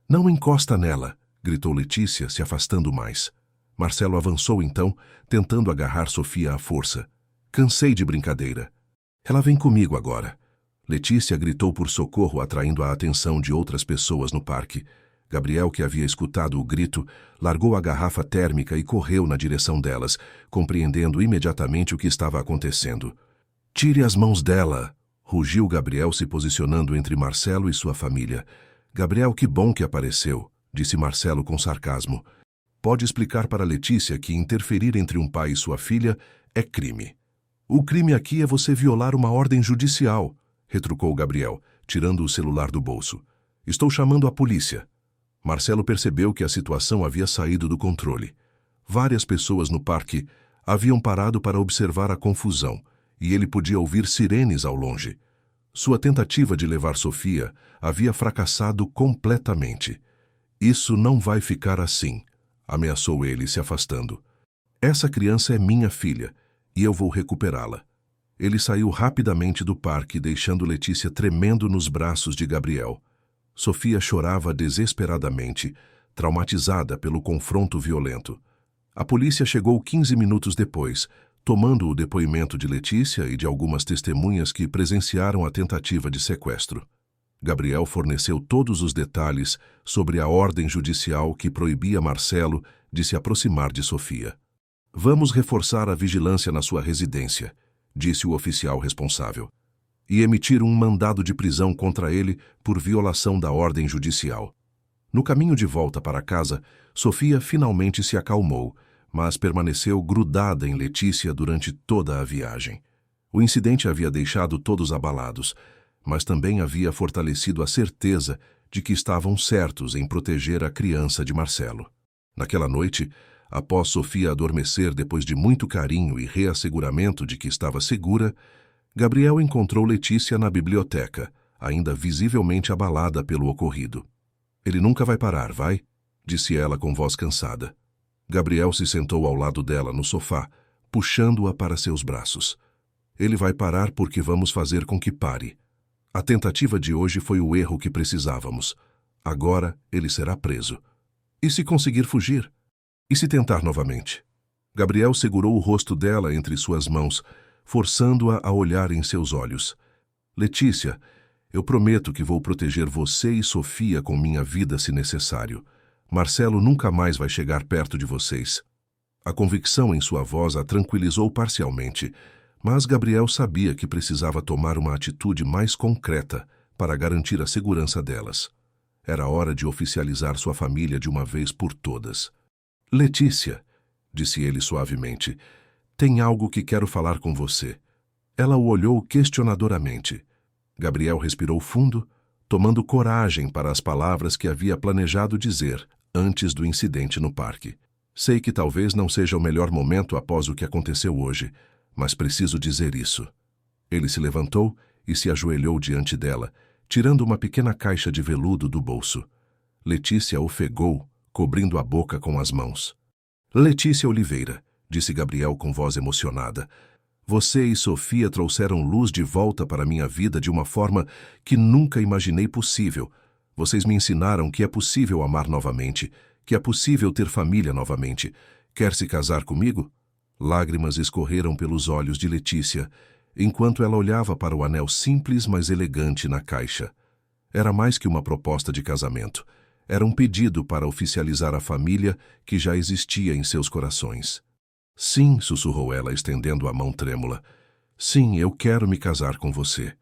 Não encosta nela, gritou Letícia, se afastando mais. Marcelo avançou então, tentando agarrar Sofia à força. Cansei de brincadeira. Ela vem comigo agora. Letícia gritou por socorro, atraindo a atenção de outras pessoas no parque. Gabriel, que havia escutado o grito, largou a garrafa térmica e correu na direção delas, compreendendo imediatamente o que estava acontecendo. Tire as mãos dela, rugiu Gabriel, se posicionando entre Marcelo e sua família. Gabriel, que bom que apareceu, disse Marcelo com sarcasmo. Pode explicar para Letícia que interferir entre um pai e sua filha é crime. O crime aqui é você violar uma ordem judicial, retrucou Gabriel, tirando o celular do bolso. Estou chamando a polícia. Marcelo percebeu que a situação havia saído do controle. Várias pessoas no parque haviam parado para observar a confusão, e ele podia ouvir sirenes ao longe. Sua tentativa de levar Sofia havia fracassado completamente. Isso não vai ficar assim, ameaçou ele, se afastando. Essa criança é minha filha, e eu vou recuperá-la. Ele saiu rapidamente do parque, deixando Letícia tremendo nos braços de Gabriel. Sofia chorava desesperadamente, traumatizada pelo confronto violento. A polícia chegou 15 minutos depois, tomando o depoimento de Letícia e de algumas testemunhas que presenciaram a tentativa de sequestro. Gabriel forneceu todos os detalhes sobre a ordem judicial que proibia Marcelo de se aproximar de Sofia. Vamos reforçar a vigilância na sua residência, disse o oficial responsável. e emitir um mandado de prisão contra ele por violação da ordem judicial. No caminho de volta para casa, Sofia finalmente se acalmou, mas permaneceu grudada em Letícia durante toda a viagem. O incidente havia deixado todos abalados, mas também havia fortalecido a certeza de que estavam certos em proteger a criança de Marcelo. Naquela noite, após Sofia adormecer depois de muito carinho e reasseguramento de que estava segura, Gabriel encontrou Letícia na biblioteca, ainda visivelmente abalada pelo ocorrido. "Ele nunca vai parar, vai?" disse ela com voz cansada. Gabriel se sentou ao lado dela no sofá, puxando-a para seus braços. "Ele vai parar porque vamos fazer com que pare. A tentativa de hoje foi o erro que precisávamos. Agora ele será preso. E se conseguir fugir? E se tentar novamente?" Gabriel segurou o rosto dela entre suas mãos, forçando-a a olhar em seus olhos. "Letícia, eu prometo que vou proteger você e Sofia com minha vida se necessário. Marcelo nunca mais vai chegar perto de vocês." A convicção em sua voz a tranquilizou parcialmente, mas Gabriel sabia que precisava tomar uma atitude mais concreta para garantir a segurança delas. Era hora de oficializar sua família de uma vez por todas. "Letícia", disse ele suavemente, "tem algo que quero falar com você." Ela o olhou questionadoramente. Gabriel respirou fundo, tomando coragem para as palavras que havia planejado dizer antes do incidente no parque. "Sei que talvez não seja o melhor momento após o que aconteceu hoje, mas preciso dizer isso." Ele se levantou e se ajoelhou diante dela, tirando uma pequena caixa de veludo do bolso. Letícia ofegou, cobrindo a boca com as mãos. "Letícia Oliveira", disse Gabriel com voz emocionada, "você e Sofia trouxeram luz de volta para minha vida de uma forma que nunca imaginei possível. Vocês me ensinaram que é possível amar novamente, que é possível ter família novamente. Quer se casar comigo?" Lágrimas escorreram pelos olhos de Letícia, enquanto ela olhava para o anel simples, mas elegante na caixa. Era mais que uma proposta de casamento. Era um pedido para oficializar a família que já existia em seus corações. "Sim", sussurrou ela, estendendo a mão trêmula. "Sim, eu quero me casar com você."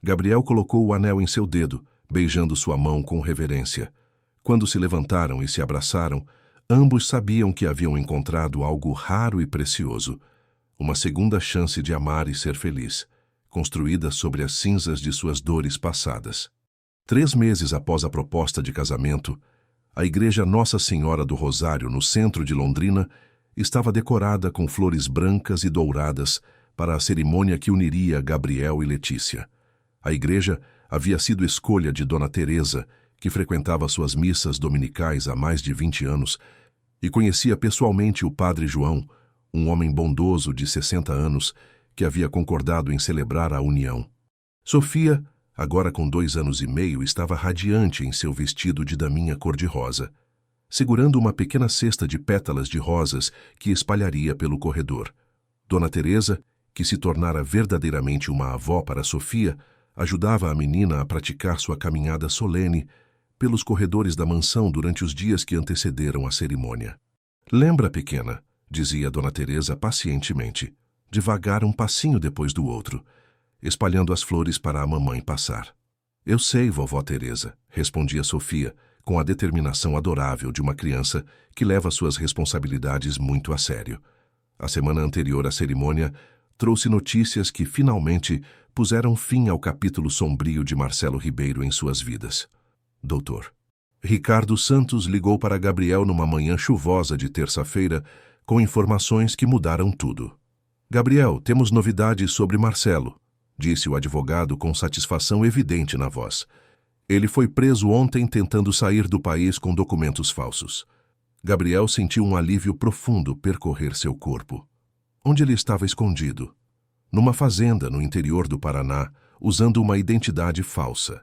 Gabriel colocou o anel em seu dedo, beijando sua mão com reverência. Quando se levantaram e se abraçaram, ambos sabiam que haviam encontrado algo raro e precioso. Uma segunda chance de amar e ser feliz, construída sobre as cinzas de suas dores passadas. 3 meses após a proposta de casamento, a igreja Nossa Senhora do Rosário, no centro de Londrina, estava decorada com flores brancas e douradas para a cerimônia que uniria Gabriel e Letícia. A igreja havia sido escolha de Dona Teresa, que frequentava suas missas dominicais há mais de 20 anos, e conhecia pessoalmente o padre João, um homem bondoso de 60 anos, que havia concordado em celebrar a união. Sofia, agora com 2 anos e meio, estava radiante em seu vestido de daminha cor-de-rosa, segurando uma pequena cesta de pétalas de rosas que espalharia pelo corredor. Dona Teresa, que se tornara verdadeiramente uma avó para Sofia, ajudava a menina a praticar sua caminhada solene pelos corredores da mansão durante os dias que antecederam a cerimônia. "Lembra, pequena", dizia Dona Teresa pacientemente, devagar, um passinho depois do outro, espalhando as flores para a mamãe passar. "Eu sei, vovó Teresa", respondia Sofia, com a determinação adorável de uma criança que leva suas responsabilidades muito a sério. A semana anterior à cerimônia trouxe notícias que, finalmente, puseram fim ao capítulo sombrio de Marcelo Ribeiro em suas vidas. Doutor. Ricardo Santos ligou para Gabriel numa manhã chuvosa de terça-feira, com informações que mudaram tudo. "Gabriel, temos novidades sobre Marcelo", disse o advogado com satisfação evidente na voz. "Ele foi preso ontem tentando sair do país com documentos falsos." Gabriel sentiu um alívio profundo percorrer seu corpo. Onde ele estava escondido? Numa fazenda no interior do Paraná, usando uma identidade falsa.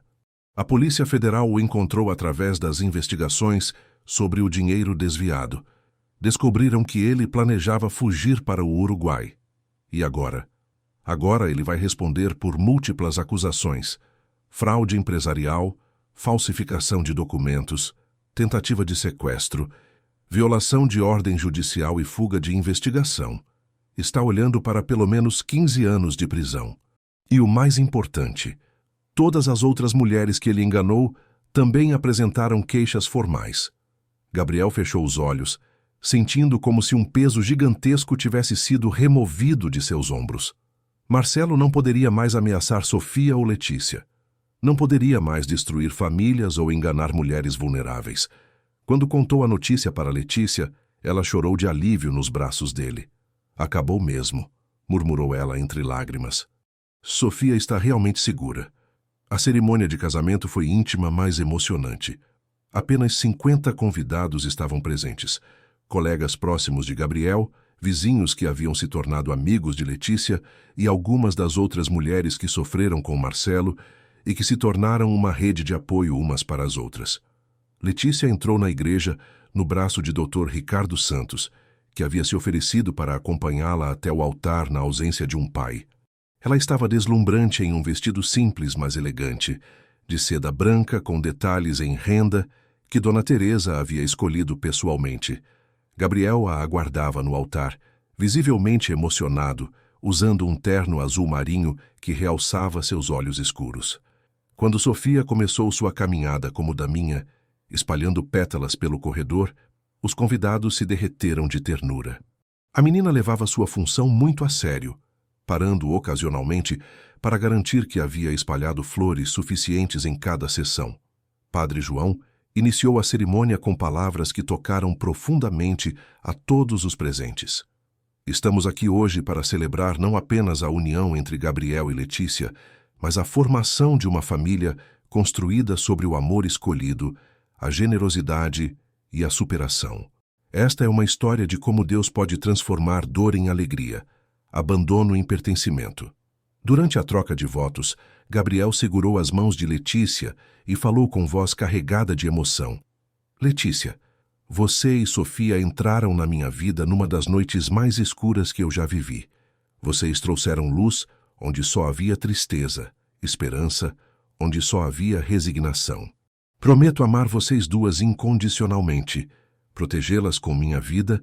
A Polícia Federal o encontrou através das investigações sobre o dinheiro desviado. Descobriram que ele planejava fugir para o Uruguai. E agora? Agora ele vai responder por múltiplas acusações: fraude empresarial, falsificação de documentos, tentativa de sequestro, violação de ordem judicial e fuga de investigação. Está olhando para pelo menos 15 anos de prisão. E o mais importante, todas as outras mulheres que ele enganou também apresentaram queixas formais. Gabriel fechou os olhos, sentindo como se um peso gigantesco tivesse sido removido de seus ombros. Marcelo não poderia mais ameaçar Sofia ou Letícia. Não poderia mais destruir famílias ou enganar mulheres vulneráveis. Quando contou a notícia para Letícia, ela chorou de alívio nos braços dele. Acabou mesmo, murmurou ela entre lágrimas. Sofia está realmente segura. A cerimônia de casamento foi íntima, mas emocionante. Apenas 50 convidados estavam presentes. Colegas próximos de Gabriel, vizinhos que haviam se tornado amigos de Letícia e algumas das outras mulheres que sofreram com Marcelo e que se tornaram uma rede de apoio umas para as outras. Letícia entrou na igreja no braço de Dr. Ricardo Santos, que havia se oferecido para acompanhá-la até o altar na ausência de um pai. Ela estava deslumbrante em um vestido simples, mas elegante, de seda branca com detalhes em renda que Dona Teresa havia escolhido pessoalmente. Gabriel a aguardava no altar, visivelmente emocionado, usando um terno azul marinho que realçava seus olhos escuros. Quando Sofia começou sua caminhada como daminha, espalhando pétalas pelo corredor, os convidados se derreteram de ternura. A menina levava sua função muito a sério, parando ocasionalmente para garantir que havia espalhado flores suficientes em cada sessão. Padre João iniciou a cerimônia com palavras que tocaram profundamente a todos os presentes. Estamos aqui hoje para celebrar não apenas a união entre Gabriel e Letícia, mas a formação de uma família construída sobre o amor escolhido, a generosidade e a superação. Esta é uma história de como Deus pode transformar dor em alegria, abandono em pertencimento. Durante a troca de votos, Gabriel segurou as mãos de Letícia e falou com voz carregada de emoção. Letícia, você e Sofia entraram na minha vida numa das noites mais escuras que eu já vivi. Vocês trouxeram luz onde só havia tristeza, esperança, onde só havia resignação. Prometo amar vocês duas incondicionalmente, protegê-las com minha vida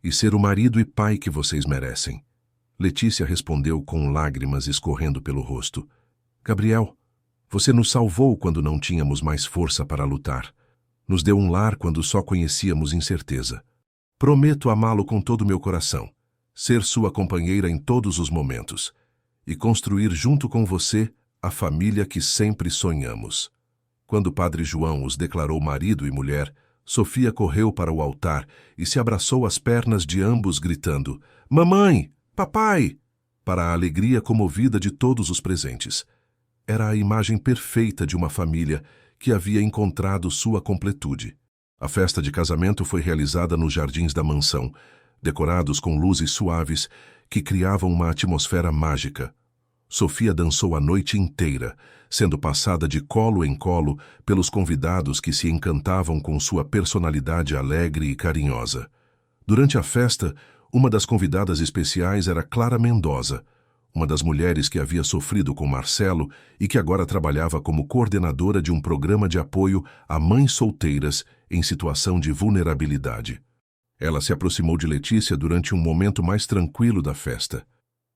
e ser o marido e pai que vocês merecem. Letícia respondeu com lágrimas escorrendo pelo rosto. Gabriel, você nos salvou quando não tínhamos mais força para lutar. Nos deu um lar quando só conhecíamos incerteza. Prometo amá-lo com todo o meu coração, ser sua companheira em todos os momentos e construir junto com você a família que sempre sonhamos. Quando o Padre João os declarou marido e mulher, Sofia correu para o altar e se abraçou às pernas de ambos, gritando: Mamãe! Papai! Para a alegria comovida de todos os presentes. Era a imagem perfeita de uma família que havia encontrado sua completude. A festa de casamento foi realizada nos jardins da mansão, decorados com luzes suaves que criavam uma atmosfera mágica. Sofia dançou a noite inteira, sendo passada de colo em colo pelos convidados que se encantavam com sua personalidade alegre e carinhosa. Durante a festa, uma das convidadas especiais era Clara Mendoza, uma das mulheres que havia sofrido com Marcelo e que agora trabalhava como coordenadora de um programa de apoio a mães solteiras em situação de vulnerabilidade. Ela se aproximou de Letícia durante um momento mais tranquilo da festa.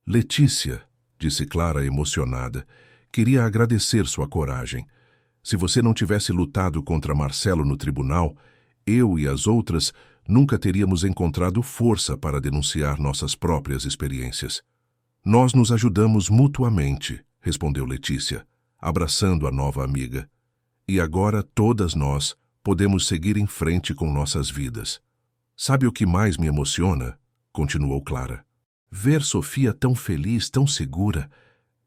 Letícia, disse Clara emocionada, queria agradecer sua coragem. Se você não tivesse lutado contra Marcelo no tribunal, eu e as outras nunca teríamos encontrado força para denunciar nossas próprias experiências. Nós nos ajudamos mutuamente, respondeu Letícia, abraçando a nova amiga. E agora todas nós podemos seguir em frente com nossas vidas. Sabe o que mais me emociona? Continuou Clara. Ver Sofia tão feliz, tão segura.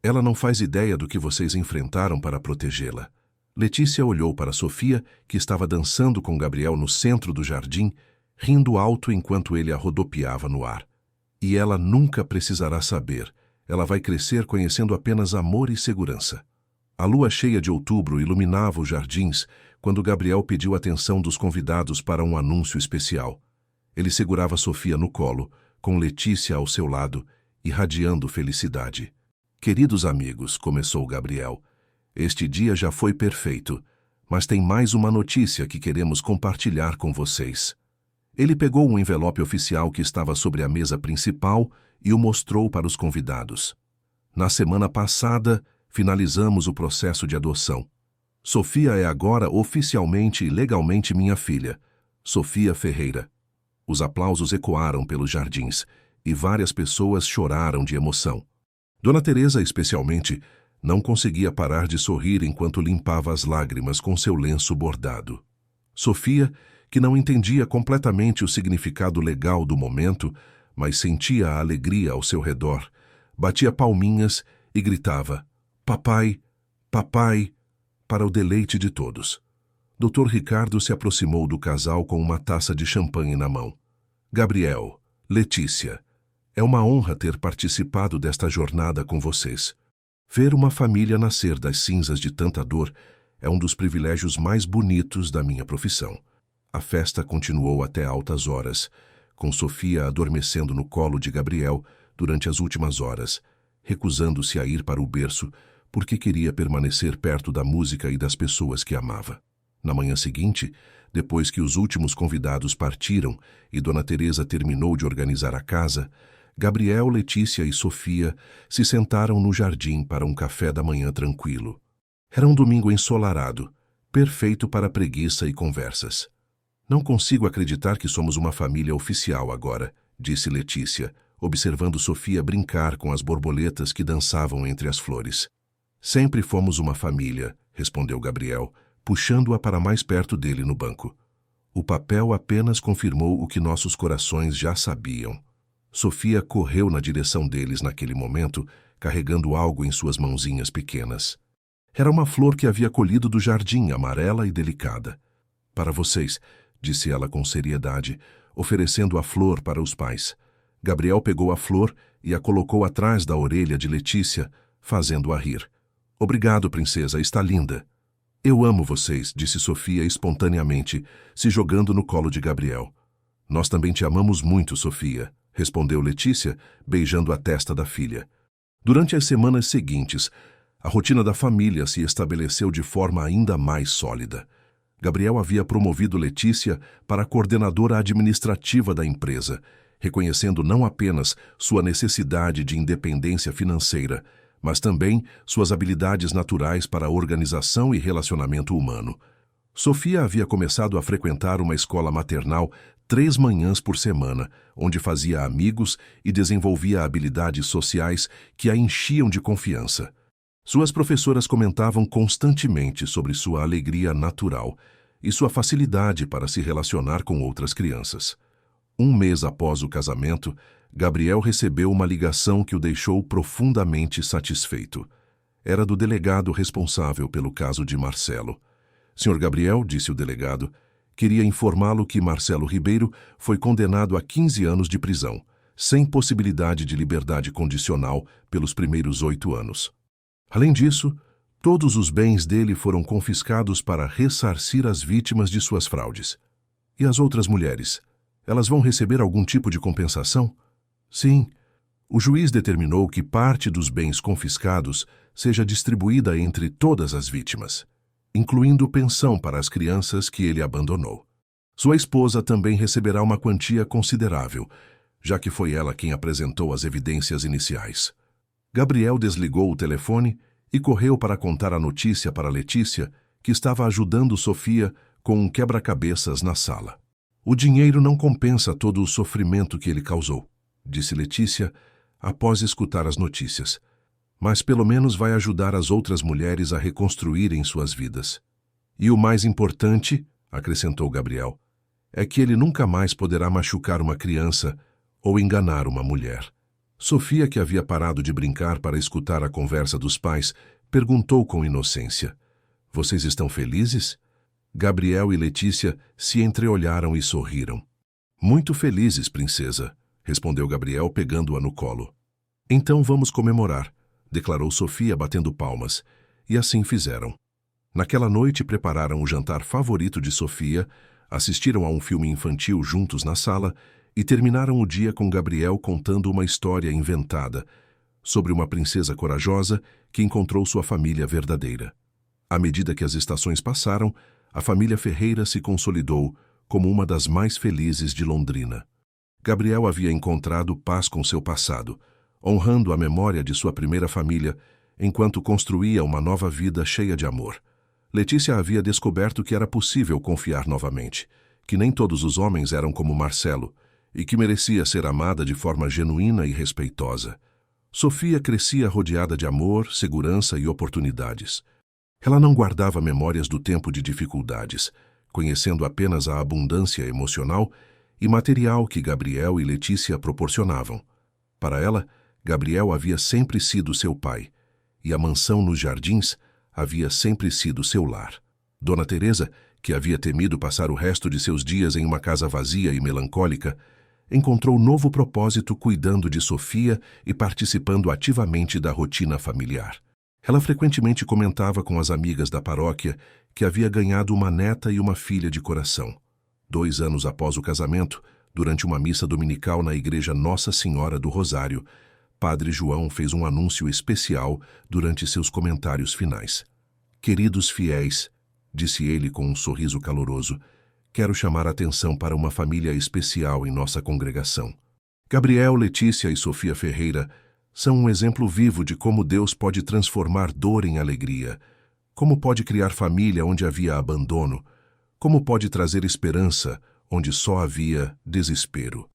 Ela não faz ideia do que vocês enfrentaram para protegê-la. Letícia olhou para Sofia, que estava dançando com Gabriel no centro do jardim, rindo alto enquanto ele a rodopiava no ar. E ela nunca precisará saber. Ela vai crescer conhecendo apenas amor e segurança. A lua cheia de outubro iluminava os jardins quando Gabriel pediu atenção dos convidados para um anúncio especial. Ele segurava Sofia no colo, com Letícia ao seu lado, irradiando felicidade. Queridos amigos, começou Gabriel, este dia já foi perfeito, mas tem mais uma notícia que queremos compartilhar com vocês. Ele pegou um envelope oficial que estava sobre a mesa principal e o mostrou para os convidados. Na semana passada, finalizamos o processo de adoção. Sofia é agora oficialmente e legalmente minha filha, Sofia Ferreira. Os aplausos ecoaram pelos jardins e várias pessoas choraram de emoção. Dona Teresa, especialmente, não conseguia parar de sorrir enquanto limpava as lágrimas com seu lenço bordado. Sofia, que não entendia completamente o significado legal do momento, mas sentia a alegria ao seu redor, batia palminhas e gritava: "Papai, papai", para o deleite de todos. Dr. Ricardo se aproximou do casal com uma taça de champanhe na mão. "Gabriel, Letícia, é uma honra ter participado desta jornada com vocês. Ver uma família nascer das cinzas de tanta dor é um dos privilégios mais bonitos da minha profissão." A festa continuou até altas horas, com Sofia adormecendo no colo de Gabriel durante as últimas horas, recusando-se a ir para o berço porque queria permanecer perto da música e das pessoas que amava. Na manhã seguinte, depois que os últimos convidados partiram e Dona Teresa terminou de organizar a casa, Gabriel, Letícia e Sofia se sentaram no jardim para um café da manhã tranquilo. Era um domingo ensolarado, perfeito para preguiça e conversas. "Não consigo acreditar que somos uma família oficial agora", disse Letícia, observando Sofia brincar com as borboletas que dançavam entre as flores. "Sempre fomos uma família", respondeu Gabriel, puxando-a para mais perto dele no banco. "O papel apenas confirmou o que nossos corações já sabiam." Sofia correu na direção deles naquele momento, carregando algo em suas mãozinhas pequenas. Era uma flor que havia colhido do jardim, amarela e delicada. "Para vocês", disse ela com seriedade, oferecendo a flor para os pais. Gabriel pegou a flor e a colocou atrás da orelha de Letícia, fazendo-a rir. "Obrigado, princesa, está linda." "Eu amo vocês", disse Sofia espontaneamente, se jogando no colo de Gabriel. "Nós também te amamos muito, Sofia", respondeu Letícia, beijando a testa da filha. Durante as semanas seguintes, a rotina da família se estabeleceu de forma ainda mais sólida. Gabriel havia promovido Letícia para coordenadora administrativa da empresa, reconhecendo não apenas sua necessidade de independência financeira, mas também suas habilidades naturais para a organização e relacionamento humano. Sofia havia começado a frequentar uma escola maternal 3 manhãs por semana, onde fazia amigos e desenvolvia habilidades sociais que a enchiam de confiança. Suas professoras comentavam constantemente sobre sua alegria natural e sua facilidade para se relacionar com outras crianças. Um mês após o casamento, Gabriel recebeu uma ligação que o deixou profundamente satisfeito. Era do delegado responsável pelo caso de Marcelo. "Senhor Gabriel", disse o delegado, "queria informá-lo que Marcelo Ribeiro foi condenado a 15 anos de prisão, sem possibilidade de liberdade condicional pelos primeiros 8 anos. Além disso, todos os bens dele foram confiscados para ressarcir as vítimas de suas fraudes." "E as outras mulheres? Elas vão receber algum tipo de compensação?" "Sim. O juiz determinou que parte dos bens confiscados seja distribuída entre todas as vítimas, incluindo pensão para as crianças que ele abandonou. Sua esposa também receberá uma quantia considerável, já que foi ela quem apresentou as evidências iniciais." Gabriel desligou o telefone e correu para contar a notícia para Letícia, que estava ajudando Sofia com um quebra-cabeças na sala. "O dinheiro não compensa todo o sofrimento que ele causou", disse Letícia, após escutar as notícias. "Mas pelo menos vai ajudar as outras mulheres a reconstruírem suas vidas. E o mais importante", acrescentou Gabriel, "é que ele nunca mais poderá machucar uma criança ou enganar uma mulher." Sofia, que havia parado de brincar para escutar a conversa dos pais, perguntou com inocência: "Vocês estão felizes?" Gabriel e Letícia se entreolharam e sorriram. "Muito felizes, princesa", respondeu Gabriel, pegando-a no colo. "Então vamos comemorar", declarou Sofia, batendo palmas, e assim fizeram. Naquela noite prepararam o jantar favorito de Sofia, assistiram a um filme infantil juntos na sala e terminaram o dia com Gabriel contando uma história inventada sobre uma princesa corajosa que encontrou sua família verdadeira. À medida que as estações passaram, a família Ferreira se consolidou como uma das mais felizes de Londrina. Gabriel havia encontrado paz com seu passado, honrando a memória de sua primeira família, enquanto construía uma nova vida cheia de amor. Letícia havia descoberto que era possível confiar novamente, que nem todos os homens eram como Marcelo, e que merecia ser amada de forma genuína e respeitosa. Sofia crescia rodeada de amor, segurança e oportunidades. Ela não guardava memórias do tempo de dificuldades, conhecendo apenas a abundância emocional e material que Gabriel e Letícia proporcionavam. Para ela, Gabriel havia sempre sido seu pai, e a mansão nos Jardins havia sempre sido seu lar. Dona Teresa, que havia temido passar o resto de seus dias em uma casa vazia e melancólica, encontrou novo propósito cuidando de Sofia e participando ativamente da rotina familiar. Ela frequentemente comentava com as amigas da paróquia que havia ganhado uma neta e uma filha de coração. 2 anos após o casamento, durante uma missa dominical na igreja Nossa Senhora do Rosário, Padre João fez um anúncio especial durante seus comentários finais. Queridos fiéis, disse ele com um sorriso caloroso, quero chamar a atenção para uma família especial em nossa congregação. Gabriel, Letícia e Sofia Ferreira são um exemplo vivo de como Deus pode transformar dor em alegria, como pode criar família onde havia abandono, como pode trazer esperança onde só havia desespero.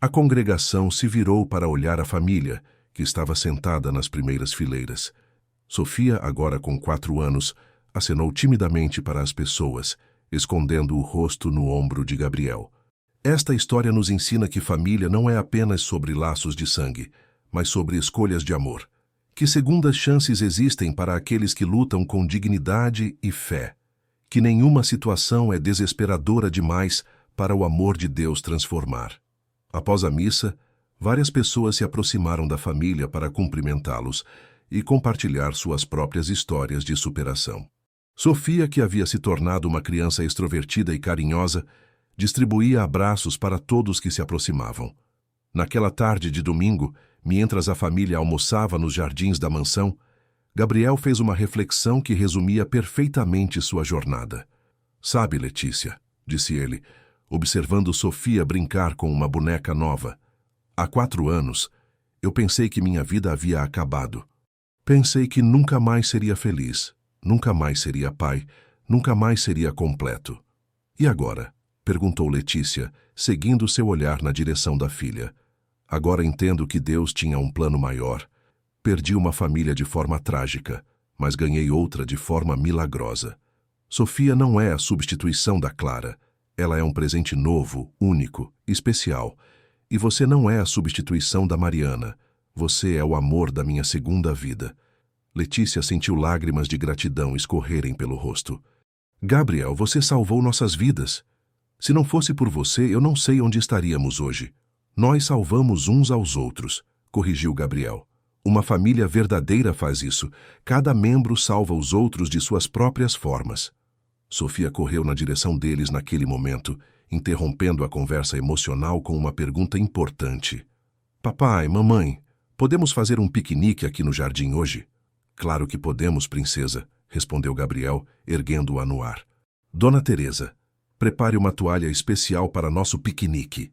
A congregação se virou para olhar a família, que estava sentada nas primeiras fileiras. Sofia, agora com 4 anos, acenou timidamente para as pessoas, escondendo o rosto no ombro de Gabriel. Esta história nos ensina que família não é apenas sobre laços de sangue, mas sobre escolhas de amor. Que segundas chances existem para aqueles que lutam com dignidade e fé. Que nenhuma situação é desesperadora demais para o amor de Deus transformar. Após a missa, várias pessoas se aproximaram da família para cumprimentá-los e compartilhar suas próprias histórias de superação. Sofia, que havia se tornado uma criança extrovertida e carinhosa, distribuía abraços para todos que se aproximavam. Naquela tarde de domingo, mientras a família almoçava nos jardins da mansão, Gabriel fez uma reflexão que resumia perfeitamente sua jornada. Sabe, Letícia, disse ele, observando Sofia brincar com uma boneca nova. Há 4 anos, eu pensei que minha vida havia acabado. Pensei que nunca mais seria feliz, nunca mais seria pai, nunca mais seria completo. E agora? Perguntou Letícia, seguindo seu olhar na direção da filha. Agora entendo que Deus tinha um plano maior. Perdi uma família de forma trágica, mas ganhei outra de forma milagrosa. Sofia não é a substituição da Clara. Ela é um presente novo, único, especial. E você não é a substituição da Mariana. Você é o amor da minha segunda vida. Letícia sentiu lágrimas de gratidão escorrerem pelo rosto. Gabriel, você salvou nossas vidas. Se não fosse por você, eu não sei onde estaríamos hoje. Nós salvamos uns aos outros, corrigiu Gabriel. Uma família verdadeira faz isso. Cada membro salva os outros de suas próprias formas. Sofia correu na direção deles naquele momento, interrompendo a conversa emocional com uma pergunta importante. Papai, mamãe, podemos fazer um piquenique aqui no jardim hoje? Claro que podemos, princesa, respondeu Gabriel, erguendo-a no ar. Dona Teresa, prepare uma toalha especial para nosso piquenique.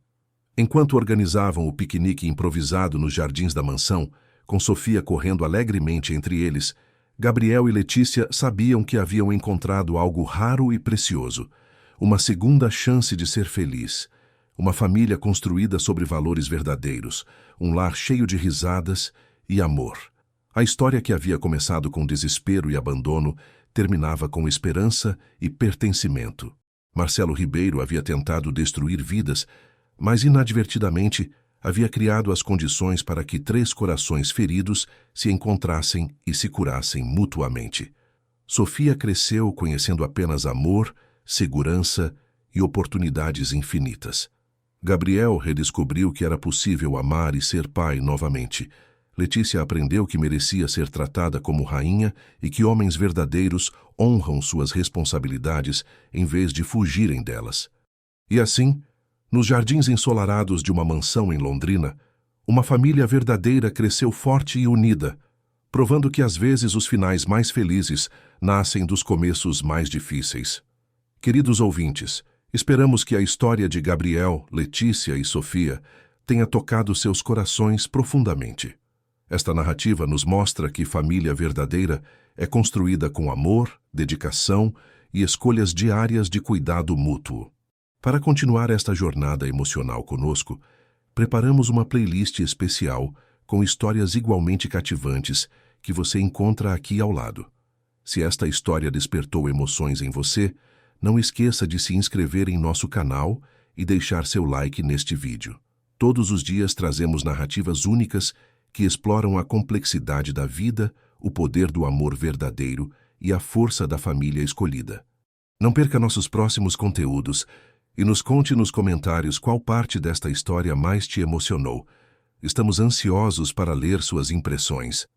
Enquanto organizavam o piquenique improvisado nos jardins da mansão, com Sofia correndo alegremente entre eles, Gabriel e Letícia sabiam que haviam encontrado algo raro e precioso, uma segunda chance de ser feliz, uma família construída sobre valores verdadeiros, um lar cheio de risadas e amor. A história que havia começado com desespero e abandono terminava com esperança e pertencimento. Marcelo Ribeiro havia tentado destruir vidas, mas inadvertidamente havia criado as condições para que 3 corações feridos se encontrassem e se curassem mutuamente. Sofia cresceu conhecendo apenas amor, segurança e oportunidades infinitas. Gabriel redescobriu que era possível amar e ser pai novamente. Letícia aprendeu que merecia ser tratada como rainha e que homens verdadeiros honram suas responsabilidades em vez de fugirem delas. E assim, nos jardins ensolarados de uma mansão em Londrina, uma família verdadeira cresceu forte e unida, provando que às vezes os finais mais felizes nascem dos começos mais difíceis. Queridos ouvintes, esperamos que a história de Gabriel, Letícia e Sofia tenha tocado seus corações profundamente. Esta narrativa nos mostra que família verdadeira é construída com amor, dedicação e escolhas diárias de cuidado mútuo. Para continuar esta jornada emocional conosco, preparamos uma playlist especial com histórias igualmente cativantes que você encontra aqui ao lado. Se esta história despertou emoções em você, não esqueça de se inscrever em nosso canal e deixar seu like neste vídeo. Todos os dias trazemos narrativas únicas que exploram a complexidade da vida, o poder do amor verdadeiro e a força da família escolhida. Não perca nossos próximos conteúdos e nos conte nos comentários qual parte desta história mais te emocionou. Estamos ansiosos para ler suas impressões.